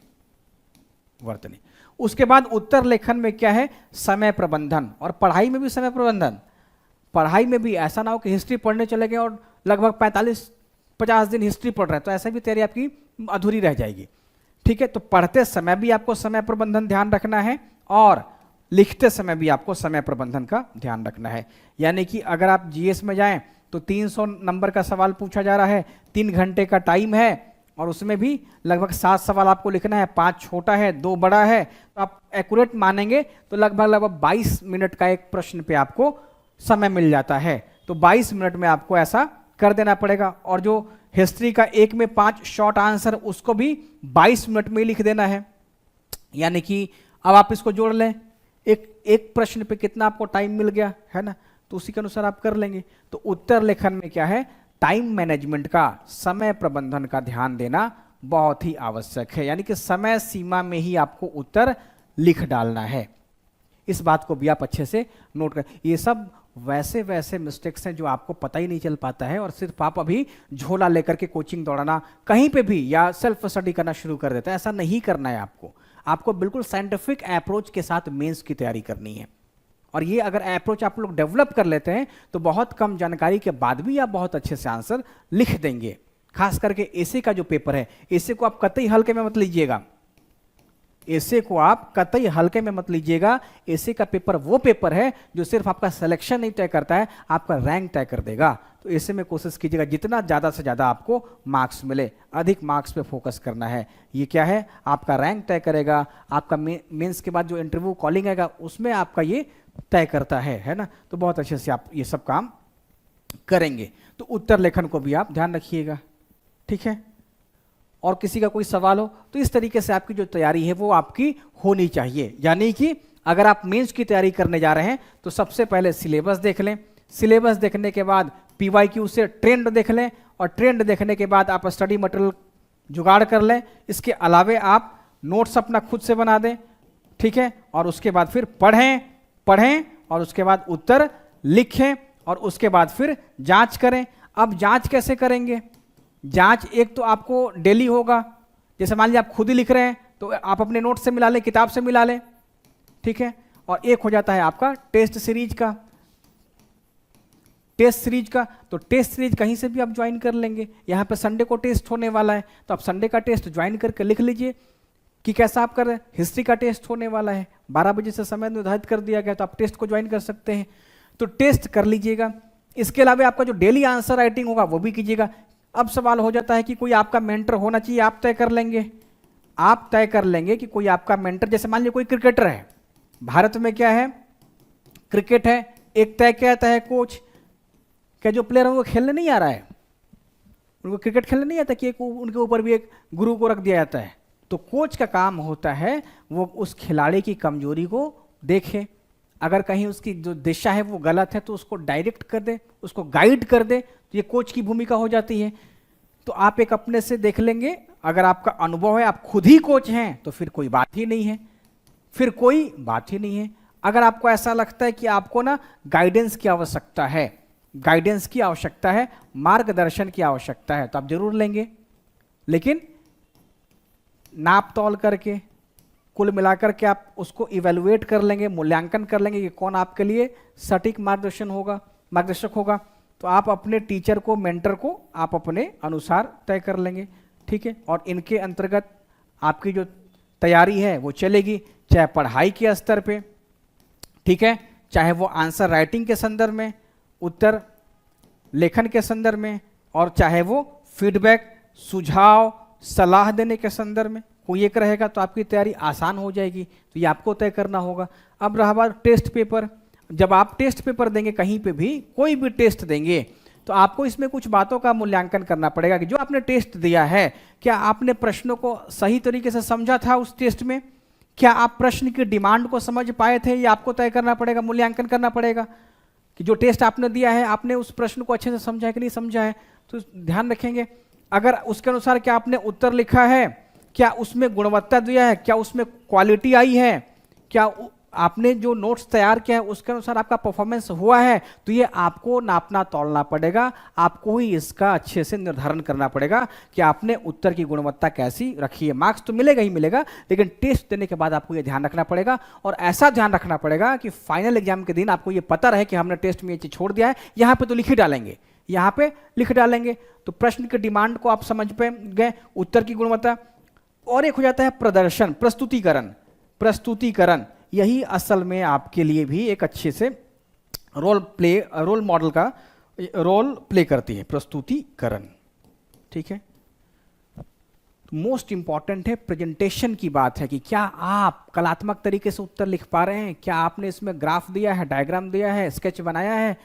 वर्तनी। उसके बाद उत्तर लेखन में क्या है, समय प्रबंधन, और पढ़ाई में भी समय प्रबंधन। पढ़ाई में भी ऐसा ना हो कि हिस्ट्री पढ़ने चले गए और लगभग 45-50 दिन हिस्ट्री पढ़ रहे हैं, तो ऐसा भी तैयारी आपकी अधूरी रह जाएगी, ठीक है। तो पढ़ते समय भी आपको समय प्रबंधन ध्यान रखना है और लिखते समय भी आपको समय प्रबंधन का ध्यान रखना है। यानी कि अगर आप जीएस में जाएं तो 300 नंबर का सवाल पूछा जा रहा है, 3 घंटे का टाइम है और उसमें भी लगभग 7 सवाल आपको लिखना है, 5 छोटा है 2 बड़ा है, तो आप एक्यूरेट मानेंगे तो लगभग 22 मिनट का एक प्रश्न पे आपको समय मिल जाता है। तो 22 मिनट में आपको ऐसा कर देना पड़ेगा। और जो हिस्ट्री का 1 में 5 शॉर्ट आंसर, उसको भी 22 मिनट में लिख देना है। यानी कि अब आप इसको जोड़ लें, एक प्रश्न पे कितना आपको टाइम मिल गया है ना, तो उसी के अनुसार आप कर लेंगे। तो उत्तर लेखन में क्या है, टाइम मैनेजमेंट का, समय प्रबंधन का ध्यान देना बहुत ही आवश्यक है। यानी कि समय सीमा में ही आपको उत्तर लिख डालना है। इस बात को भी आप अच्छे से नोट करें। ये सब वैसे वैसे मिस्टेक्स हैं जो आपको पता ही नहीं चल पाता है और सिर्फ आप अभी झोला लेकर के कोचिंग दौड़ाना कहीं पे भी या सेल्फ स्टडी करना शुरू कर देता है। ऐसा नहीं करना है आपको बिल्कुल साइंटिफिक अप्रोच के साथ मेंस की तैयारी करनी है। और ये अगर अप्रोच आप लोग डेवलप कर लेते हैं तो बहुत कम जानकारी के बाद भी आप बहुत अच्छे से आंसर लिख देंगे। खास करके एसे का जो पेपर है, एसे को आप कतई हल्के में मत लीजिएगा, एसे को आप कतई हल्के में मत लीजिएगा। एसे का पेपर वो पेपर है जो सिर्फ आपका सिलेक्शन नहीं तय करता है, आपका रैंक तय कर देगा। तो ऐसे में कोशिश कीजिएगा जितना ज़्यादा से ज़्यादा आपको मार्क्स मिले, अधिक मार्क्स पे फोकस करना है। ये क्या है, आपका रैंक तय करेगा। आपका मेंस के बाद जो इंटरव्यू कॉलिंग आएगा उसमें आपका ये तय करता है ना। तो बहुत अच्छे से आप ये सब काम करेंगे। तो उत्तर लेखन को भी आप ध्यान रखिएगा, ठीक है। और किसी का कोई सवाल हो तो इस तरीके से आपकी जो तैयारी है वो आपकी होनी चाहिए। यानी कि अगर आप मेंस की तैयारी करने जा रहे हैं तो सबसे पहले सिलेबस देख लें, सिलेबस देखने के बाद पीवाईक्यू से ट्रेंड देख लें और ट्रेंड देखने के बाद आप स्टडी मटेरियल जुगाड़ कर लें। इसके अलावे आप नोट्स अपना खुद से बना दें, ठीक है। और उसके बाद फिर पढ़ें और उसके बाद उत्तर लिखें और उसके बाद फिर जांच करें। अब जांच कैसे करेंगे, जांच एक तो आपको डेली होगा, जैसे मान लीजिए आप खुद ही लिख रहे हैं तो आप अपने नोट से मिला लें, किताब से मिला लें, ठीक है। और एक हो जाता है आपका टेस्ट सीरीज का, तो टेस्ट सीरीज कहीं से भी आप ज्वाइन कर लेंगे। यहाँ पे संडे को टेस्ट होने वाला है तो आप संडे का टेस्ट ज्वाइन करके लिख लीजिए कि कैसा आप कर रहे हैं। हिस्ट्री का टेस्ट होने वाला है, 12 बजे से समय निर्धारित कर दिया गया, तो आप टेस्ट को ज्वाइन कर सकते हैं, तो टेस्ट कर लीजिएगा। इसके अलावा आपका जो डेली आंसर राइटिंग होगा वो भी कीजिएगा। अब सवाल हो जाता है कि कोई आपका मेंटर होना चाहिए, आप तय कर लेंगे कि कोई आपका मेंटर, जैसे मान लीजिए कोई क्रिकेटर है, भारत में क्या है, क्रिकेट है, एक तय किया जाता है कोच, क्या जो प्लेयर है वो खेलने नहीं आ रहा है, उनको क्रिकेट खेलने नहीं आता कि उनके ऊपर भी एक गुरु को रख दिया जाता है। तो कोच का काम होता है वो उस खिलाड़ी की कमजोरी को देखे, अगर कहीं उसकी जो दिशा है वो गलत है तो उसको डायरेक्ट कर दे, उसको गाइड कर दे, तो ये कोच की भूमिका हो जाती है। तो आप एक अपने से देख लेंगे, अगर आपका अनुभव है, आप खुद ही कोच हैं तो फिर कोई बात ही नहीं है, अगर आपको ऐसा लगता है कि आपको ना गाइडेंस की आवश्यकता है, मार्गदर्शन की आवश्यकता है, तो आप जरूर लेंगे। लेकिन नाप तौल करके, कुल मिलाकर के आप उसको इवेलुएट कर लेंगे, मूल्यांकन कर लेंगे कि कौन आपके लिए सटीक मार्गदर्शक होगा। तो आप अपने टीचर को, मेंटर को आप अपने अनुसार तय कर लेंगे, ठीक है। और इनके अंतर्गत आपकी जो तैयारी है वो चलेगी, चाहे पढ़ाई के स्तर पे, ठीक है, चाहे वो आंसर राइटिंग के संदर्भ में, उत्तर लेखन के संदर्भ में, और चाहे वो फीडबैक, सुझाव, सलाह देने के संदर्भ में, कोई एक रहेगा तो आपकी तैयारी आसान हो जाएगी। तो ये आपको तय करना होगा। अब रहा बात टेस्ट पेपर, जब आप टेस्ट पेपर देंगे कहीं पे भी, कोई भी टेस्ट देंगे, तो आपको इसमें कुछ बातों का मूल्यांकन करना पड़ेगा कि जो आपने टेस्ट दिया है, क्या आपने प्रश्नों को सही तरीके से समझा था उस टेस्ट में, क्या आप प्रश्न की डिमांड को समझ पाए थे, ये आपको तय करना पड़ेगा, मूल्यांकन करना पड़ेगा कि जो टेस्ट आपने दिया है आपने उस प्रश्न को अच्छे से समझा है कि नहीं समझा है। तो ध्यान रखेंगे, अगर उसके अनुसार क्या आपने उत्तर लिखा है, क्या उसमें गुणवत्ता दिया है, क्या उसमें क्वालिटी आई है, क्या आपने जो नोट्स तैयार किया है उसके अनुसार आपका परफॉर्मेंस हुआ है, तो ये आपको नापना तौलना पड़ेगा, आपको ही इसका अच्छे से निर्धारण करना पड़ेगा कि आपने उत्तर की गुणवत्ता कैसी रखी है। मार्क्स तो मिलेगा ही मिलेगा, लेकिन टेस्ट देने के बाद आपको ये ध्यान रखना पड़ेगा, और ऐसा ध्यान रखना पड़ेगा कि फाइनल एग्जाम के दिन आपको ये पता रहे कि हमने टेस्ट में ये चीज छोड़ दिया है, यहाँ पे तो लिख ही डालेंगे, यहाँ पे लिख डालेंगे। तो प्रश्न की डिमांड को आप समझ पे गए, उत्तर की गुणवत्ता। और एक हो जाता है प्रदर्शन, प्रस्तुतिकरण। प्रस्तुतिकरण यही असल में आपके लिए भी एक अच्छे से रोल मॉडल का रोल प्ले करती है, प्रस्तुतिकरण। ठीक है, मोस्ट इंपॉर्टेंट है प्रेजेंटेशन की बात है कि क्या आप कलात्मक तरीके से उत्तर लिख पा रहे हैं, क्या आपने इसमें ग्राफ दिया है, डायग्राम दिया है, स्केच बनाया है,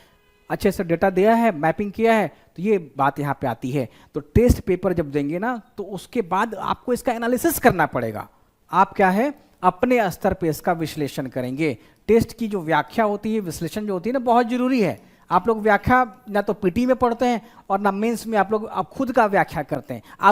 अच्छे से डेटा दिया है, मैपिंग किया है, तो ये बात यहाँ पे आती है। तो टेस्ट पेपर जब देंगे ना, तो उसके बाद आपको इसका एनालिसिस करना पड़ेगा। आप क्या है, अपने स्तर पे इसका विश्लेषण करेंगे। टेस्ट की जो व्याख्या होती है, विश्लेषण जो होती है ना, बहुत जरूरी है। आप लोग व्याख्या ना तो पीटी में पढ़ते हैं और ना मेंस में आप लोग खुद का व्याख्या करते हैं।